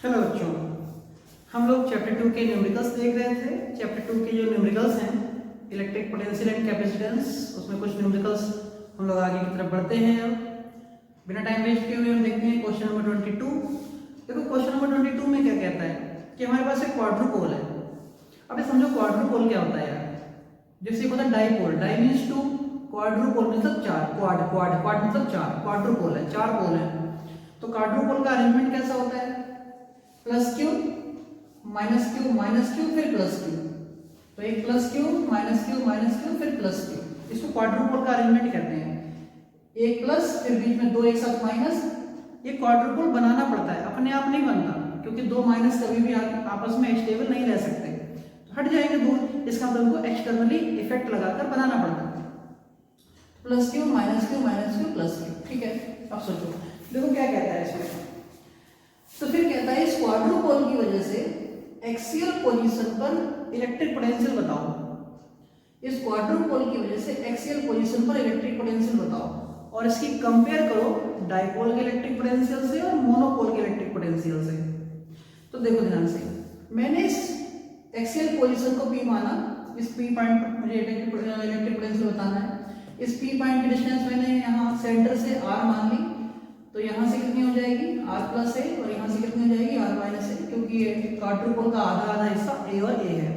Hello बच्चों, हम लोग चैप्टर 2 के न्यूमेरिकल्स देख रहे थे। चैप्टर 2 के जो न्यूमेरिकल्स हैं इलेक्ट्रिक पोटेंशियल एंड कैपेसिटेंस, उसमें कुछ न्यूमेरिकल्स हम लोग आगे की तरफ बढ़ते हैं। अब बिना टाइम वेस्ट किए हुए हम देखते हैं क्वेश्चन नंबर 22। देखो क्वेश्चन नंबर 22 में क्या कहता है कि हमारे पास एक क्वाड्रुपोल है। अब ये समझो क्वाड्रुपोल क्या होता है यार। जैसे होता है dipole, di means two, quadrupole मतलब चार, क्वाड क्वाड क्वाड मतलब चार, क्वाड्रुपोल है, चार पोल है। तो क्वाड्रुपोल का अरेंजमेंट कैसा होता है? प्लस क्यू माइनस क्यू फिर प्लस क्यू। तो एक प्लस क्यू माइनस क्यू फिर प्लस क्यू, इसको क्वाड्रुपोल का अरेंजमेंट कहते हैं। एक प्लस फिर बीच में दो एक साथ माइनस। ये क्वाड्रुपोल बनाना पड़ता है, अपने आप नहीं बनता, क्योंकि दो माइनस कभी भी आपस में स्टेबल नहीं रह सकते, तो हट जाएंगे दूर। इसका मतलब उनको एक्सटर्नली इफेक्ट लगाकर बनाना पड़ता है। Plus Q minus Q plus Q, ठीक है। अब सोचो, देखो क्या कहता है इसमें। तो फिर कहता है इस क्वाड्रुपोल की वजह से एक्सियल पोजीशन पर इलेक्ट्रिक पोटेंशियल बताओ। इस क्वाड्रुपोल की वजह से एक्सियल पोजीशन पर इलेक्ट्रिक पोटेंशियल बताओ, और इसकी कंपेयर करो डाइपोल के इलेक्ट्रिक पोटेंशियल से और मोनोपोल के इलेक्ट्रिक पोटेंशियल से। तो देखो ध्यान से, मैंने इस एक्सियल पोजीशन को P माना। इस P पॉइंट पर मुझे इलेक्ट्रिक पोटेंशियल बताना है। इस P पॉइंट की डिस्टेंस मैंने यहाँ सेंटर से R मान ली, तो यहाँ से कितनी हो जाएगी R प्लस ए, और यहाँ से कितनी हो जाएगी R माइनस ए, क्योंकि ये क्वाड्रुपोल का आधा आधा हिस्सा A और A है।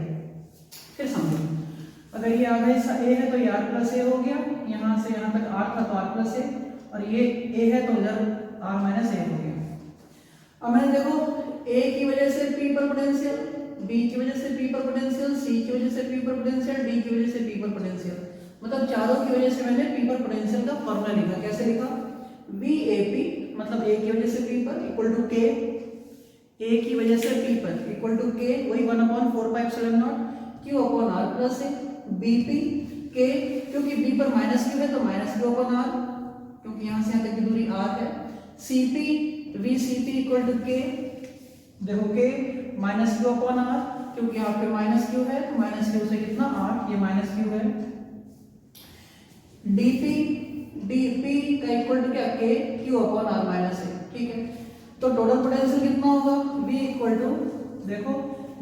फिर समझो, अगर ये आधा हिस्सा A है तो ये R प्लस ए हो गया, यहाँ से यहाँ तक R था तो R प्लस ए, और ये A है तो इधर R माइनस ए हो गया। अब मैंने देखो A की वजह से P पर पोटेंशियल, B की वजह से P पर पोटेंशियल, C की वजह से P पर पोटेंशियल, D की वजह से P पर पोटेंशियल, मतलब चारों की वजह से मैंने P पर पोटेंशियल का फॉर्मूला लिखा। कैसे लिखा? VAP मतलब A की वजह से P पर इक्वल टू K, A की वजह से P पर इक्वल टू K, वही 1/4πε0 Q अपॉन R प्लस ए। BP K, क्योंकि B पर माइनस क्यू है तो माइनस क्यू अपॉन R, क्योंकि यहाँ से यहाँ तक की दूरी R है। CP VCP equal to K, देखो K minus Q upon R, क्योंकि यहाँ पे माइनस क्यू है तो माइनस क्यू से कितना R, ये माइनस क्यू है। DP का इक्वल टू क्या? K Q upon R minus A, ठीक है। तो टोटल पोटेंशियल कितना होगा? V इक्वल टू, देखो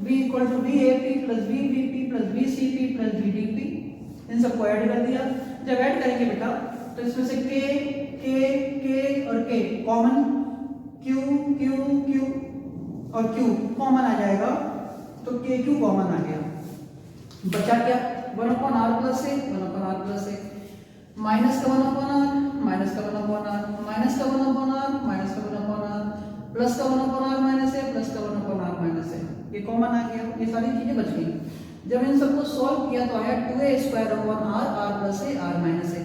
V equal to VAP plus VBP plus VCP plus VDP, इन सबको ऐड कर दिया। जब ऐड करेंगे बेटा तो इसमें से K और K कॉमन, Q और Q कॉमन आ जाएगा, तो KQ कॉमन आ गया। बचा क्या? 1/R प्लस ए, 1/R प्लस ए, माइनस का 1/R, माइनस का 1/R, माइनस का 1/R, माइनस का 1/R, प्लस का 1/R माइनस है, प्लस का 1/R माइनस है, ये कॉमन आ गया। ये सारी चीजें बच गई। जब इन सबको सॉल्व किया तो आया 2a² अपॉन R प्लस ए R माइनस ए।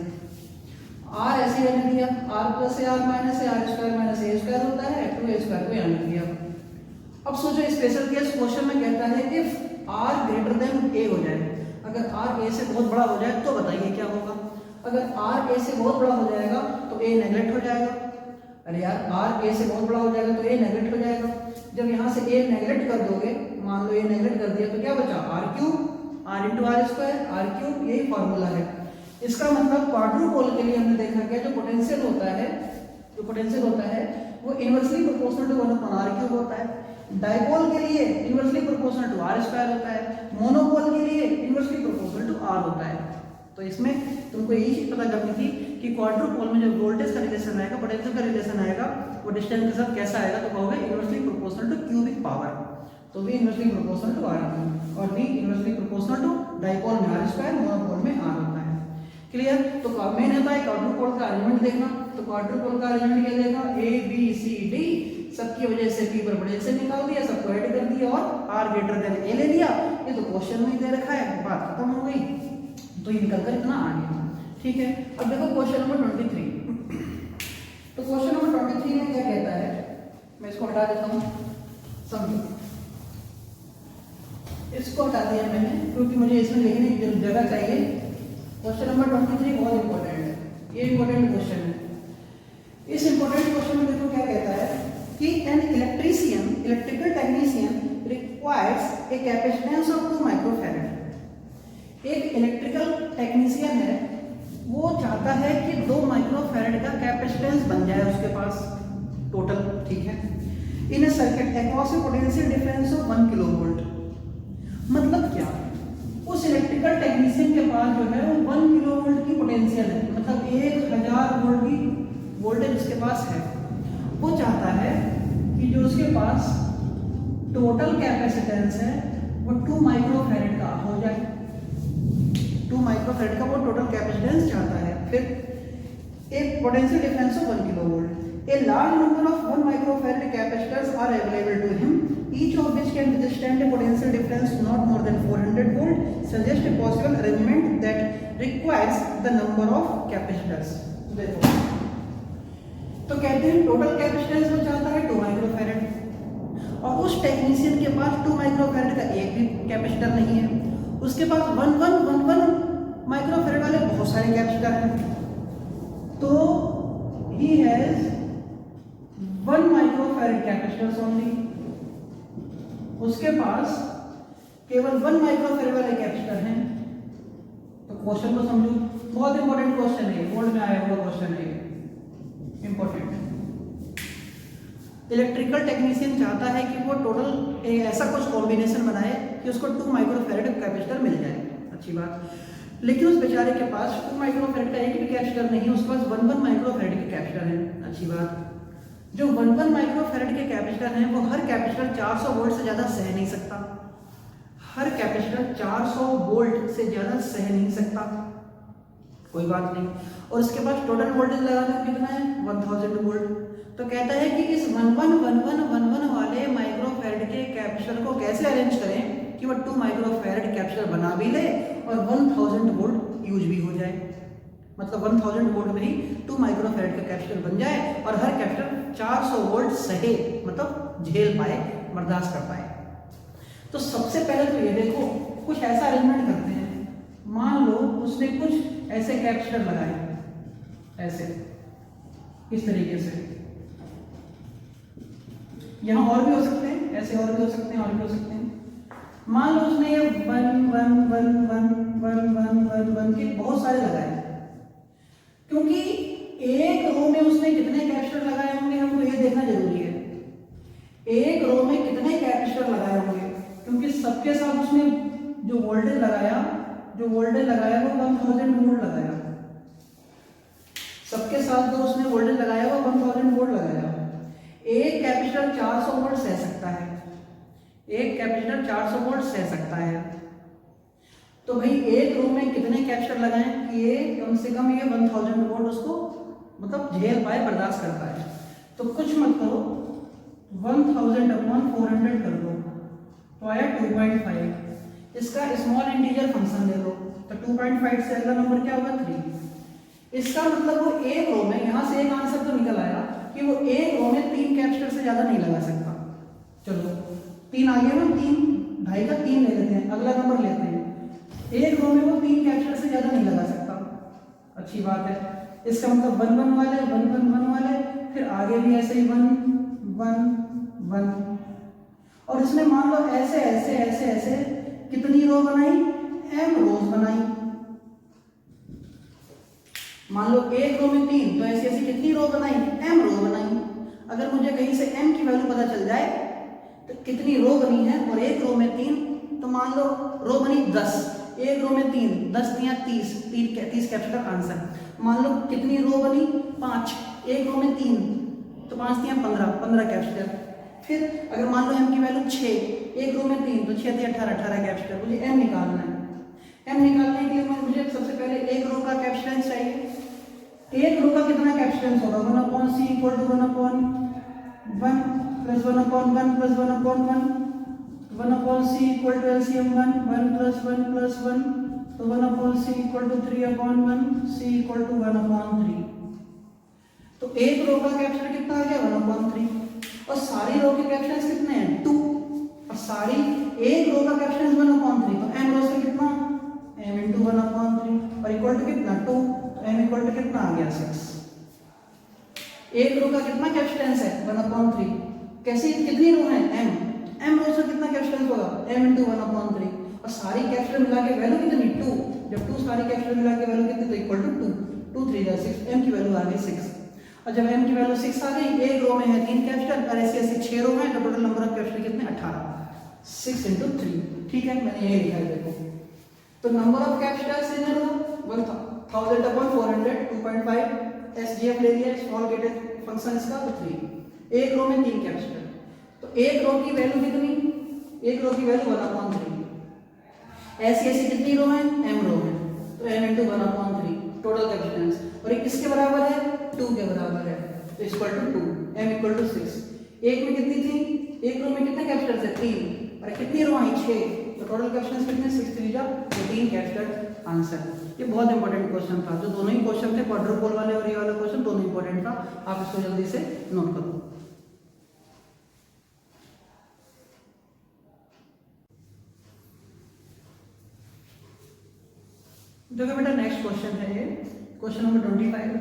R ऐसे रहने दिया, R प्लस ए R माइनस ए, R² माइनस ए स्क्वायर होता है, 2a² को यहाँ लिख दिया। अब सोचो स्पेशल केस क्वेश्चन में कहता है if R greater than a हो जाए, अगर R a से बहुत बड़ा हो जाए तो बताइए क्या होगा। अगर R a से बहुत बड़ा हो जाएगा तो a नेगलेक्ट हो जाएगा। अरे यार R a से बहुत बड़ा हो जाएगा तो a नेगलेक्ट हो जाएगा। जब यहाँ से a नेगलेक्ट कर दोगे, मान लो a नेगलेक्ट कर दिया तो क्या बचा? R³ R इंटू R², यही फॉर्मूला है। इसका मतलब क्वाड्रुपोल के लिए हमने देखा क्या, जो पोटेंशियल होता है वो इनवर्सली प्रोपोर्शनल टू 1/R³ होता है। डाइपोल के लिए इनवर्सली प्रोपोर्शनल टू R² होता है। मोनोपोल के लिए इनवर्सली प्रोपोर्शनल टू R होता है। तो इसमें तुमको यही चीज पता करनी थी कि क्वाड्रुपोल में जब वोल्टेज का रिलेशन आएगा, पोटेंशियल का रिलेशन आएगा, वो डिस्टेंस के साथ कैसा आएगा, तो कहोगे inversely proportional to cubic power. तो V inversely proportional to R³ और V inversely proportional to dipole में R², मोनोपोल में R होता है। क्लियर? तो मेन होता है क्वाड्रुपोल का अरेंजमेंट देखना। तो क्वाड्रुपोल का अरेंजमेंट क्या देखा? A B C D, सबकी वजह से P पर पोटेंशियल निकाल दिया, सबको ऐड कर दिया और R ग्रेटर देन A ले लिया। ये तो क्वेश्चन में ही दे रखा है, बात खत्म हो गई। तो ये निकल कर इतना आ गया, ठीक है। अब देखो क्वेश्चन नंबर 23। तो क्वेश्चन नंबर 23 में क्या कहता है, मैं इसको हटा देता हूँ, समझो। इसको हटा दिया मैंने क्योंकि मुझे इसमें लिखने की जगह चाहिए। क्वेश्चन नंबर 23 बहुत इंपॉर्टेंट है, ये इंपॉर्टेंट क्वेश्चन है। इस इंपॉर्टेंट क्वेश्चन में देखो क्या कहता है कि an electrical technician requires a capacitance of 2 microfarad. एक इलेक्ट्रिकल टेक्नीशियन है, वो चाहता है कि 2 माइक्रोफैरड का कैपेसिटेंस बन जाए उसके पास टोटल, ठीक है। In a circuit across a potential difference of 1 kilovolt. मतलब क्या, उस इलेक्ट्रिकल टेक्नीशियन के पास जो है वो 1 किलोवोल्ट की पोटेंशियल है, मतलब 1000 वोल्ट की वोल्टेज उसके पास है। वो चाहता है कि जो उसके पास टोटल कैपेसिटेंस है वो 2 माइक्रोफैरड का हो जाए। 2 माइक्रोफैरड का वो टोटल कैपेसिटेंस चाहता है। फिर एक potential difference of 1 kilovolt. A large number of 1 microfarad capacitors are available to him, each of which can withstand a potential difference not more than 400 volt. Suggest a possible arrangement that requires the number of capacitors. देखो, तो कहते हैं total capacitance वो चाहता है 2 microfarad, और उस technician के पास 2 माइक्रोफैरड का एक भी कैपेसिटर नहीं है। उसके पास 1 माइक्रोफैरड वाले बहुत सारे कैपेसिटर हैं। तो he has 1 microfarad capacitors only. उसके पास केवल 1 माइक्रोफैरड वाले कैपेसिटर हैं। तो क्वेश्चन को समझो, बहुत इंपॉर्टेंट क्वेश्चन है, बोर्ड में आया हुआ क्वेश्चन है, इंपॉर्टेंट। इलेक्ट्रिकल टेक्नीशियन चाहता है कि वो टोटल ऐसा कुछ कॉम्बिनेशन बनाए कि उसको 2 माइक्रोफैरड कैपेसिटर मिल जाए, अच्छी बात। लेकिन उस बेचारे के पास 2 माइक्रोफैरड का एक भी कैपेसिटर नहीं है, उसके पास 1 माइक्रोफैरड के कैपेसिटर है, अच्छी बात। जो 1 माइक्रोफैरड के कैपेसिटर हैं वो हर कैपेसिटर 400 वोल्ट से ज़्यादा सह नहीं सकता। हर कैपेसिटर 400 वोल्ट से ज़्यादा सह नहीं सकता, कोई बात नहीं। और उसके पास टोटल वोल्टेज लगाना कितना है, 1000 वोल्ट। तो कहता है कि इस 111111 वाले माइक्रोफैरड के कैपेसिटर को कैसे अरेंज करें कि वो 2 माइक्रोफैरड कैपेसिटर बना भी ले और 1000 वोल्ट यूज भी हो जाए। मतलब 1000 वोल्ट में ही 2 माइक्रोफैरड का कैपेसिटर बन जाए और हर कैपेसिटर 400 वोल्ट सहे, मतलब झेल पाए, बर्दाश्त कर पाए। तो सबसे पहले तो ये देखो, कुछ ऐसा अरेंजमेंट करते हैं। मान लो उसने कुछ ऐसे कैपेसिटर लगाए, ऐसे इस तरीके से। यहाँ और भी हो सकते हैं, ऐसे और भी हो सकते हैं, और भी हो सकते हैं। मान लो उसने ये 1 1 1 1 1 1 1 1 के बहुत सारे लगाए, क्योंकि एक रो में उसने कितने कैपेसिटर लगाए होंगे हमको ये देखना जरूरी है। एक रो में कितने कैपेसिटर लगाए होंगे, क्योंकि सबके साथ उसने जो वोल्टेज लगाया वो 1000 वोल्ट लगाया। सबके साथ जो उसने वोल्टेज लगाया वो 1000 वोल्ट लगाया। एक कैपेसिटर 400 वोल्ट सह सकता है, एक कैपेसिटर 400 वोल्ट सह सकता है। तो भाई एक रो में कितने कैपेसिटर लगाएं कि ये कम से कम ये 1000 वोल्ट उसको मतलब झेल पाए, बर्दाश्त कर पाए। तो कुछ मत करो, 1000/400 कर दो तो आया 2.5। इसका स्मॉल इंटीजर फंक्शन ले लो, तो 2.5 से अगला नंबर क्या होगा, 3। इसका मतलब वो एक रो में, यहाँ से एक आंसर तो निकल आया कि वो एक रो में 3 कैपेसिटर से ज़्यादा नहीं लगा सकता। चलो 3 आ गया ना, 3 2.5 का 3 ले लेते हैं, अगला नंबर लेते हैं। एक रो में वो 3 कैपेसिटर से ज़्यादा नहीं लगा सकता, अच्छी बात है। इसका मतलब 1 1 वाले 1 1 1 वाले, फिर आगे भी ऐसे ही 1 1 1। और इसने मान लो ऐसे ऐसे ऐसे ऐसे कितनी रो बनाई, m रोज बनाई। मान लो एक रो में 3, तो ऐसी ऐसी कितनी रो बनाई, m रो बनाई। अगर मुझे कहीं से m की वैल्यू पता चल जाए तो कितनी रो बनी है, और एक रो में 3, तो मान लो रो बनी 10, एक रो में 3, 10 या 30 कैपेसिटर आंसर। मान लो कितनी रो बनी, 5, एक रो में 3, तो 5 या 15 कैपेसिटर। फिर अगर मान लो m की वैल्यू 6, एक रो में 3, तो 6 या 18 कैपेसिटर। मुझे m निकालना है। m निकालने के लिए मुझे सबसे पहले एक रो का कैपेसिटेंस चाहिए। एक रो का कितना कैपेसिटेंस होगा, 1/c = 1/1 + 1/1 + 1/1 1/c = LCM 1 1 + 1 + 1, तो 1/c = 3/1 c = 1/3। तो एक रो का कैपेसिटर कितना आ गया, 1/3। और सारी रो के कैपेसिटेंस कितने हैं, 2। और सारी एक रो का कैपेसिटेंस 1/3, तो m रो से कितना, m × 1/3 और इक्वल टू कितना, 2। तो m इक्वल टू कितना आ गया, 6। एक रो का कितना कैपेसिटेंस है, 1/3। कैसी कितनी रो है, m रो से कितना कैपेसिटेंस होगा, m × 1/3। और सारी कैपेसिटर मिला के वैल्यू कितनी, 2। जब 2 सारी कैपेसिटर मिला के वैल्यू कितनी, तो इक्वल टू 2 2 3 6, m की वैल्यू आ गई 6। और जब m की वैल्यू 6 आ गई, एक रो में है 3 कैपेसिटर और ऐसे ऐसे 6 रो हैं, तो टोटल नंबर ऑफ कैपेसिटर कितने 18, 6 × 3। ठीक है, मैंने यही लिखा है देखो। तो number of capacitors in row 1000/400 2.5 SGF ले लिया, स्मॉल गेटेड फंक्शन इसका, तो 3। एक रो में 3 कैपेसिटर, तो एक रो की वैल्यू कितनी, एक रो की वैल्यू 1/3। ऐसी ऐसी कितनी रो है, m रो है, तो m × 1/3 टोटल कैपेसिटेंस, और एक किसके बराबर है, 2 के बराबर है, तो इक्वल टू 2, m = 6। एक में कितनी थी, एक रो में कितने कैपेसिटर थे 3, और कितनी रो आई 6, तो टोटल कैपेसिटेंस कितने 6 × 3 = 18 कैपेसिटर। आंसर। ये बहुत इंपॉर्टेंट क्वेश्चन था, जो दोनों ही क्वेश्चन थे, क्वाड्रुपल वाले और ये वाला क्वेश्चन दोनों इंपॉर्टेंट था, आप इसको जल्दी से नोट करो। देखो बेटा नेक्स्ट क्वेश्चन है, ये क्वेश्चन नंबर 25।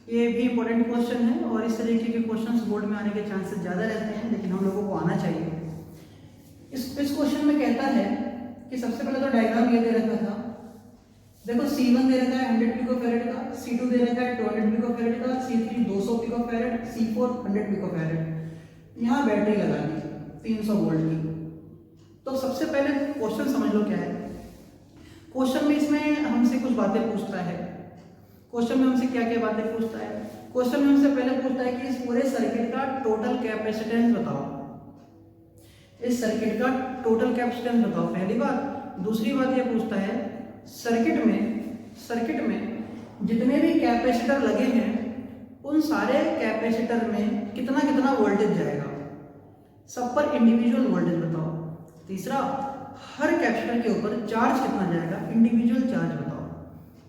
ये भी इंपॉर्टेंट क्वेश्चन है और इस तरीके के क्वेश्चंस बोर्ड में आने के चांसेस ज़्यादा रहते हैं, लेकिन हम लोगों को आना चाहिए। इस क्वेश्चन में कहता है कि सबसे पहले तो डायग्राम ये दे रखा था, देखो C1 दे रखा है 100 पिकोफैरेड का, C2 दे रखा है 200 पिकोफैरेड का, C3 200 पिकोफैरेड, C4 100 पिकोफैरेड। यहाँ बैटरी लगा दी 300 वोल्ट की। तो सबसे पहले क्वेश्चन समझ लो क्या है। क्वेश्चन में इसमें हमसे कुछ बातें पूछता है। क्वेश्चन में हमसे क्या क्या बातें पूछता है, क्वेश्चन में हमसे पहले पूछता है कि इस पूरे सर्किट का टोटल कैपेसिटेंस बताओ। इस सर्किट का टोटल कैपेसिटेंस बताओ, पहली बात। दूसरी बात ये पूछता है सर्किट में जितने भी कैपेसिटर लगे हैं उन सारे कैपेसिटर में कितना कितना वोल्टेज जाएगा, सब पर इंडिविजुअल वोल्टेज बताओ। तीसरा, हर कैपेसिटर के ऊपर चार्ज कितना जाएगा, इंडिविजुअल चार्ज बताओ।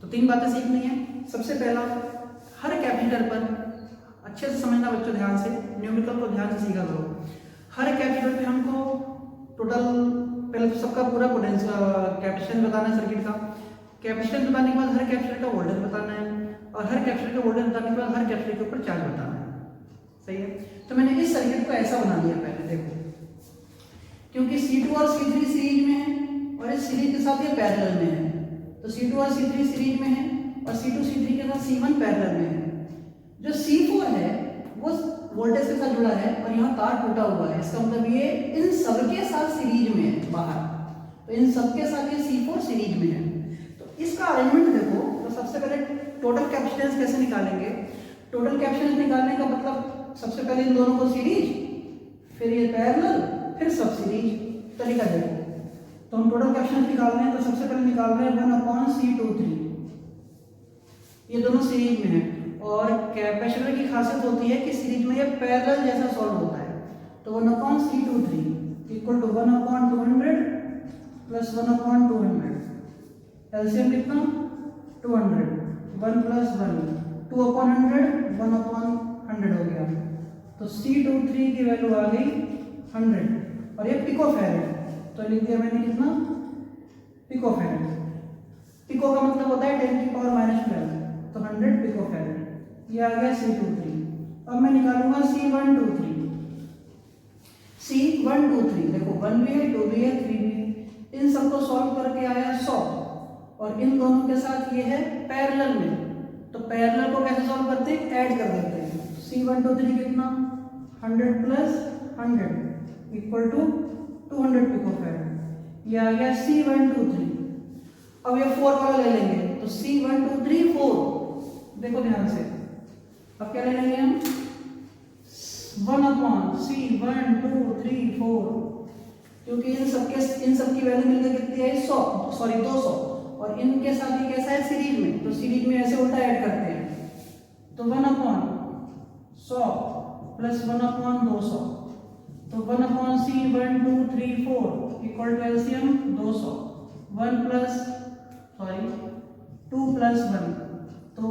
तो 3 बातें सीखनी है। सबसे पहला, हर कैपेसिटर पर, अच्छे से समझना बच्चों ध्यान से, न्यूमेरिकल को ध्यान से सीखा करो। हर कैपेसिटर पे हमको टोटल, पहले तो सबका पूरा पोटेंशियल कैपेसिटेंस बताना है सर्किट का। कैपेसिटेंस बताने के बाद हर कैपेसिटर का वोल्टेज बताना है, और हर कैपेसिटर का वोल्टेज बताने के बाद हर कैपेसिटर के ऊपर चार्ज बताना है। सही है। तो मैंने इस सर्किट को ऐसा बना लिया पहले, देखो, क्योंकि C2 और C3 सीरीज में है और इस सीरीज के साथ ये पैरेलल में है, तो C2 और C3 सीरीज में है और C2 C3 के साथ C1 पैरेलल में है। जो C4 है वो वोल्टेज के साथ जुड़ा है और यहाँ तार टूटा हुआ है, इसका मतलब ये इन सबके साथ सीरीज में है बाहर, तो इन सबके साथ ये C4 सीरीज में है। तो इसका अरेंजमेंट देखो। तो सबसे पहले टोटल कैपेसिटेंस कैसे निकालेंगे। टोटल कैपेसिटेंस निकालने का मतलब सबसे पहले इन दोनों को सीरीज, फिर ये पैरेलल, फिर सब सीरीज। तरीका देखो। तो हम टोटल कैपेसिटेंस निकाल रहे हैं, तो सबसे पहले निकाल रहे हैं 1/C23, ये दोनों सीरीज में है। और कैपेसिटर की खासियत होती है कि सीरीज में ये पैरेलल जैसा सॉल्व होता है। तो 1/C23 equal to 1/200 plus 1/200, LCM कितना 200, 1 + 1 2/100, 1/100 हो गया। तो C23 की वैल्यू आ गई 100 और ये पिकोफैरेड, तो लिख दिया मैंने कितना पिकोफैरेड। पिको का मतलब होता है 10⁻⁻12, तो 100 पिकोफैरेड। ये आ गया C23। अब मैं निकालूंगा C123। C123 देखो 1 भी है, 2 भी है, 3 भी है। इन सबको सॉल्व करके आया 100 और इन दोनों के साथ ये है पैरेलल में, तो पैरेलल को कैसे सॉल्व करते हैं, ऐड कर देते हैं। C123 कितना 100 + 100 इक्वल टू 200 पिकोफैरेड। ये आ गया C123। अब ये 4 वाला ले लेंगे, तो C123 4। देखो ध्यान से, अब क्या ले लेंगे हम 1/C123 क्योंकि इन सबकी वैल्यू मिलकर कितनी है 200 और इनके साथ ये कैसा है सीरीज में, तो सीरीज में ऐसे उल्टा ऐड करते हैं। तो 1/100 प्लस 1/200, तो 1/C123 इक्वल टू एलसीएम 200, 2 + 1, तो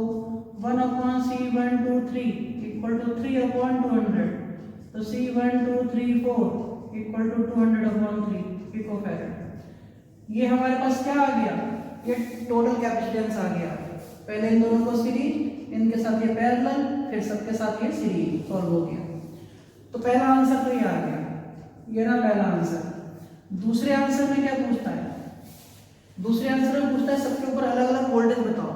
1/C123 इक्वल टू 3/200, तो C123 इक्वल टू 200/3 पिकोफैरेड। ये हमारे पास क्या आ गया, ये टोटल कैपेसिटेंस आ गया। पहले इन दोनों को सीरीज, इनके साथ ये पैरेलल, फिर सबके साथ ये सीरीज सॉल्व हो गया। तो पहला आंसर तो ये आ गया, ये रहा पहला आंसर। दूसरे आंसर में क्या पूछता है, दूसरे आंसर में पूछता है सबके ऊपर अलग अलग वोल्टेज बताओ।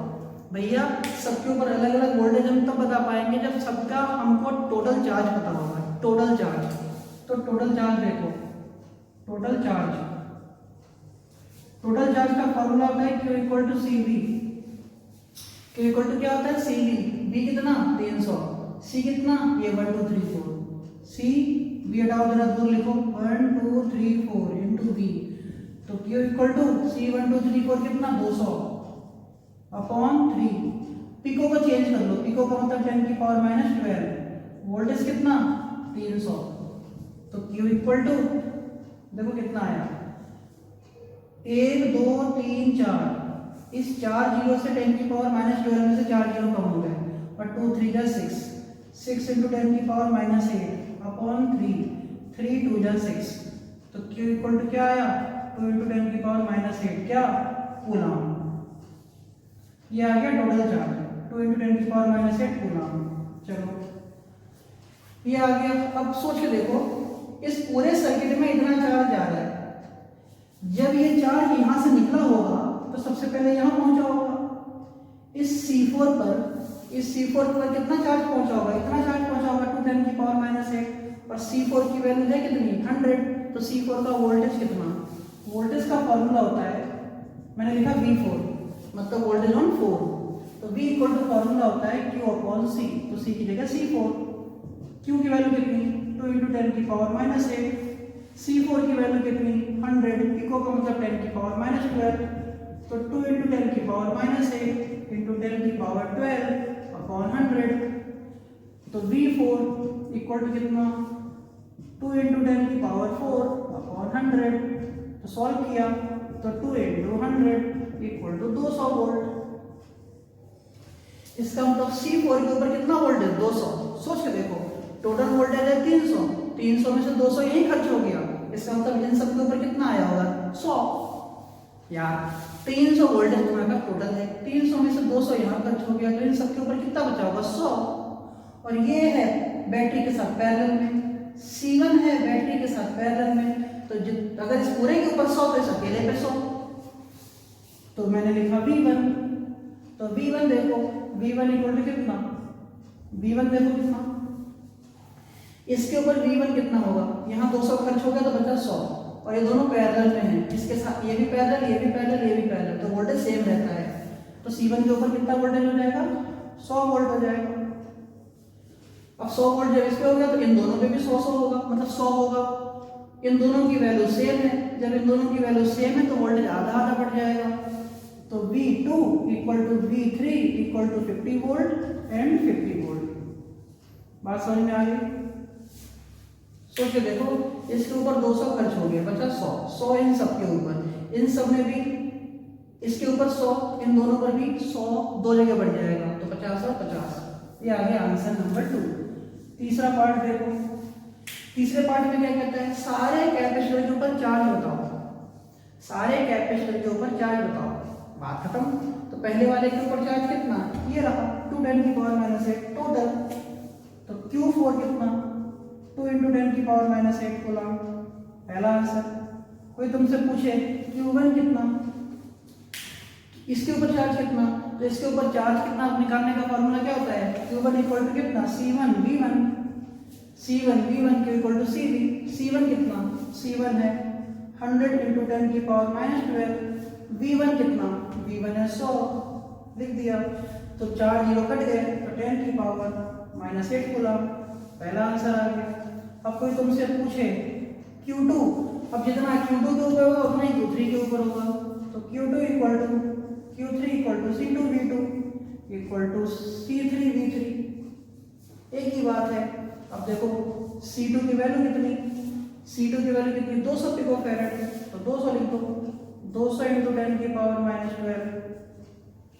भैया सबके ऊपर अलग अलग वोल्टेज हम तब बता पाएंगे जब सबका हमको टोटल चार्ज पता होगा। टोटल चार्ज, तो टोटल चार्ज देखो, टोटल चार्ज का फॉर्मूला होता है Q equal to C V. Q equal to क्या होता है सी वी। V कितना 300, C कितना ये 1 2 3 4, C V हटाओ जरा दूर लिखो 1 2 3 4 इंटू V, तो Q इक्वल टू C 1 2 3 4 कितना 200 अपॉन 3। पिको को चेंज कर लो, पिको का मतलब 10 की पावर माइनस 12, वोल्टेज कितना 300, तो Q इक्वल टू देखो कितना आया 1 2 3 4, इस 4 जीरो से 10 की पावर माइनस 12 में से 4 जीरो कम हो गए और 2 3 जा 6, 6 इंटू 10 की पावर माइनस 8 अपॉन 3, 3 2 जा 6, तो Q इक्वल टू क्या आया 2 इंटू 10 की पावर माइनस 8 क्या कूलम। ये आ गया टोटल चार्ज 2 इंटू 10 की पावर माइनस 8 कूलम। चलो ये आ गया। अब सोच के देखो इस पूरे सर्किट में इतना चार्ज जा रहा है, जब ये चार्ज यहां से निकला होगा तो सबसे पहले यहां पहुंचा होगा इस C4 पर, इस C4 पर कितना चार्ज पहुंचा होगा, इतना चार्ज पहुंचा होगा 2 10 की पावर माइनस 8, और C4 की वैल्यू है कितनी 100, तो C4 का वोल्टेज कितना, वोल्टेज का फॉर्मूला होता है मैंने लिखा V4 मतलब वोल्टेज ऑन 4, तो V इक्वल टू फॉर्मूला होता है Q अपॉन C, तो C की जगह C4, Q की वैल्यू कितनी 2 इंटू 10 की पावर माइनस 8, C4 की वैल्यू कितनी 100, पिको का मतलब 10 की पावर माइनस 12, तो 2 इंटू 10 की पावर माइनस 8 इंटू 10 की पावर 12 अपॉन 100, तो V4 इक्वल टू कितना 2 इंटू 10 की पावर 4 अपॉन 100, तो सॉल्व किया तो 2 इंटू 100 इक्वल टू 200 वोल्ट। इसका मतलब C4 के ऊपर कितना वोल्टेज 200। सोच के देखो टोटल वोल्टेज है 300, 300 में से 200 यही खर्च हो गया, इसका मतलब इन सब के ऊपर कितना आया होगा 100। यार 300 वोल्टेज तुम्हारा टोटल है, 300 में से 200 यहाँ खर्च हो गया, तो इन सब के ऊपर कितना बचा होगा 100। और ये है बैटरी के साथ पैरेलल में, C1 है बैटरी के साथ पैरेलल में, तो अगर इस पूरे के ऊपर 100 तो इस अकेले पे 100, तो मैंने लिखा V1, तो V1 देखो V1 इक्वल टू कितना, V1 देखो कितना, इसके ऊपर V1 कितना होगा, यहाँ 200 खर्च हो गया तो बचा 100, और ये दोनों पैरेलल में हैं, इसके साथ ये भी पैरेलल ये भी पैरेलल ये भी पैरेलल, तो वोल्टेज सेम रहता है, तो C1 के ऊपर कितना वोल्टेज हो जाएगा 100 वोल्ट हो जाएगा। अब 100 वोल्ट जब इस पे हो गया तो इन दोनों पे भी 100 होगा, मतलब 100 होगा, इन दोनों की वैल्यू सेम है, जब इन दोनों की वैल्यू सेम है तो वोल्टेज आधा आधा बढ़ जाएगा, तो V2 equal to V3 equal to 50 volt and 50 volt. बात समझ में आ गई? सोच के देखो इसके ऊपर 200 खर्च हो गया बचा 100, 100 इन सब के ऊपर, इन सब में भी इसके ऊपर 100, इन दोनों पर भी 100, दो जगह बढ़ जाएगा तो 50 और 50। ये आ गया आंसर नंबर 2। तीसरा पार्ट देखो, तीसरे पार्ट में क्या कहता है सारे कैपेसिटर के ऊपर चार्ज बताओ, सारे कैपेसिटर के ऊपर चार्ज बताओ, बात खत्म। तो पहले वाले के ऊपर चार्ज कितना ये रहा 2 10 की पावर माइनस 8 टोटल, तो Q4 कितना 2 इंटू 10 की पावर माइनस 8 कूलम, पहला आंसर। कोई तुमसे पूछे Q1 कितना, इसके ऊपर चार्ज कितना, तो इसके ऊपर चार्ज कितना निकालने का फॉर्मूला क्या होता है Q1 इक्वल टू कितना C1 V1, C1 V1 Q equal to CV, C1 कितना C1 है 100 इंटू 10 की पावर माइनस 12, V1 कितना V1 है 100, लिख दिया, तो 4 जीरो कट गए तो 10 की पावर माइनस 8 कूलम, पहला आंसर आ गया। अब कोई तुमसे पूछे Q2, अब जितना Q2 के ऊपर होगा उतना ही Q3 के ऊपर होगा, तो Q2 equal to Q3 equal to C2 V2 equal to C3 V3, एक ही बात है। अब देखो C2 की वैल्यू कितनी, C2 की वैल्यू कितनी 200 पिको फैरेड, तो 200 लिख दो, 200 इंटू 10 की पावर माइनस 12,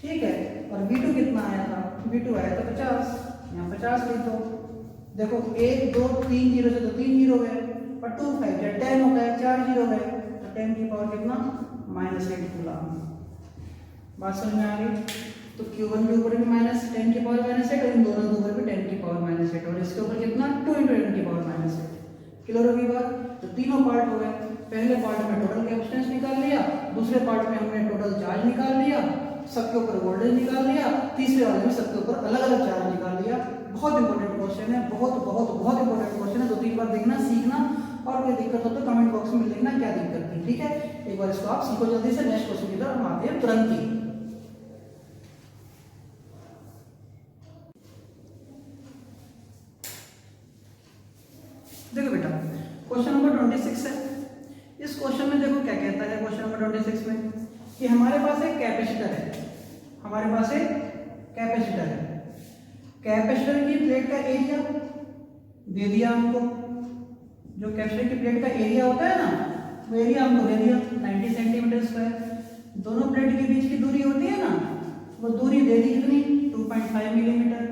ठीक है। और V2 कितना आया था, V2 आया था 50, यहाँ 50 लिख दो। देखो 1 2 3 जीरो से तो 3 जीरो गए, और 2 5 या 10 होता है 4 जीरो गए, तो 10 की पावर कितना माइनस 8 कूलम। बात समझ में आ गई? तो Q1 के ऊपर भी माइनस 10 की पावर माइनस 8 और इन दोनों के ऊपर भी 10 की पावर माइनस 8, और इसके ऊपर कितना 2 इंटू 10 की पावर माइनस 8। क्लियर होगी बात? तो तीनों पार्ट हो गए, पहले पार्ट में टोटल कैपेसिटेंस निकाल लिया, दूसरे पार्ट में हमने टोटल चार्ज निकाल लिया, सबके ऊपर वोल्टेज निकाल लिया, तीसरे वाले में सबके ऊपर अलग अलग चार्ज निकाल लिया। बहुत इंपॉर्टेंट क्वेश्चन है, बहुत बहुत बहुत इंपॉर्टेंट क्वेश्चन है। 2-3 बार देखना, सीखना, और कोई दिक्कत हो तो कमेंट बॉक्स में लिखना क्या दिक्कत थी, ठीक है। एक बार इसको आप सीखो जल्दी से। नेक्स्ट क्वेश्चन की तरफ हम आते हैं तुरंत ही। देखो बेटा, क्वेश्चन नंबर 26 है। इस क्वेश्चन में देखो क्या कहता है। क्वेश्चन नंबर 26 में कि हमारे पास एक कैपेसिटर है, हमारे पास एक कैपेसिटर है। कैपेसिटर की प्लेट का एरिया दे दिया हमको, जो कैपेसिटर की प्लेट का एरिया होता है ना, वो एरिया हमको दे दिया 90 सेंटीमीटर स्क्वायर। दोनों प्लेट के बीच की दूरी होती है ना, वो दूरी दे दी कितनी, 2.5 मिलीमीटर।